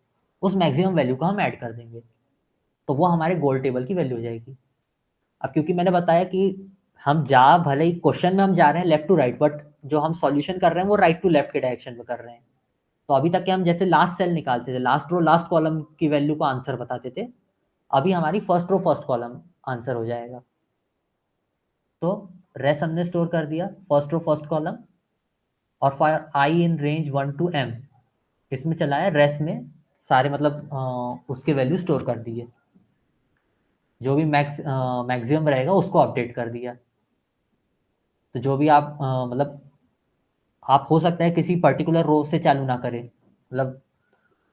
उस मैक्सिमम वैल्यू को हम ऐड कर देंगे। तो वो हमारे गोल्ड टेबल की वैल्यू हो जाएगी। अब क्योंकि मैंने बताया कि हम भले ही क्वेश्चन में हम जा रहे हैं लेफ्ट टू राइट, बट जो हम सॉल्यूशन कर रहे हैं वो राइट टू लेफ्ट के डायरेक्शन में कर रहे हैं। तो अभी तक के हम जैसे लास्ट सेल निकालते थे, लास्ट रो लास्ट कॉलम की वैल्यू को आंसर बताते थे, अभी हमारी first row first column answer हो जाएगा। तो रेस हमने स्टोर कर दिया, फर्स्ट रो फर्स्ट कॉलम, और for i in range 1 to m इसमें चला है रेस में सारे, मतलब उसके वैल्यू स्टोर कर दिए। जो भी मैक्सिमम रहेगा उसको अपडेट कर दिया। तो जो भी आप मतलब आप हो सकता है किसी पर्टिकुलर रो से चालू ना करें, मतलब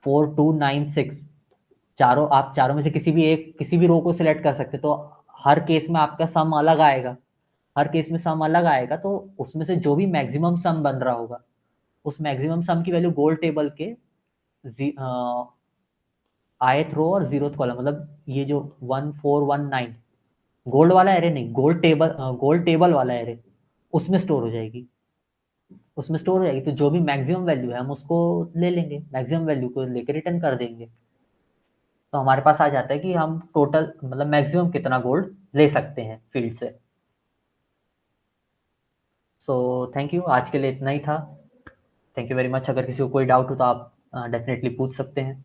4 2 9 6 आप चारों में से किसी भी रो को सिलेक्ट कर सकते। तो हर केस में आपका सम अलग आएगा, हर केस में सम अलग आएगा। तो उसमें से जो भी मैक्सिमम सम बन रहा होगा उस मैक्सिमम सम की वैल्यू गोल्ड टेबल के आयथ रो और 0th कॉलम, मतलब ये जो 1 4 1 9 गोल्ड वाला एरे नहीं, गोल्ड टेबल वाला एरे, उसमें स्टोर हो जाएगी। उसमें स्टोर हो जाएगी तो जो भी मैक्सिमम वैल्यू है हम उसको ले लेंगे, मैक्सिमम वैल्यू को लेकर रिटर्न कर देंगे। तो हमारे पास आ जाता है कि हम टोटल मतलब मैक्सिमम कितना गोल्ड ले सकते हैं फील्ड से। सो थैंक यू, आज के लिए इतना ही था। Thank you very much. अगर किसी को कोई डाउट हो तो आप डेफिनेटली पूछ सकते हैं।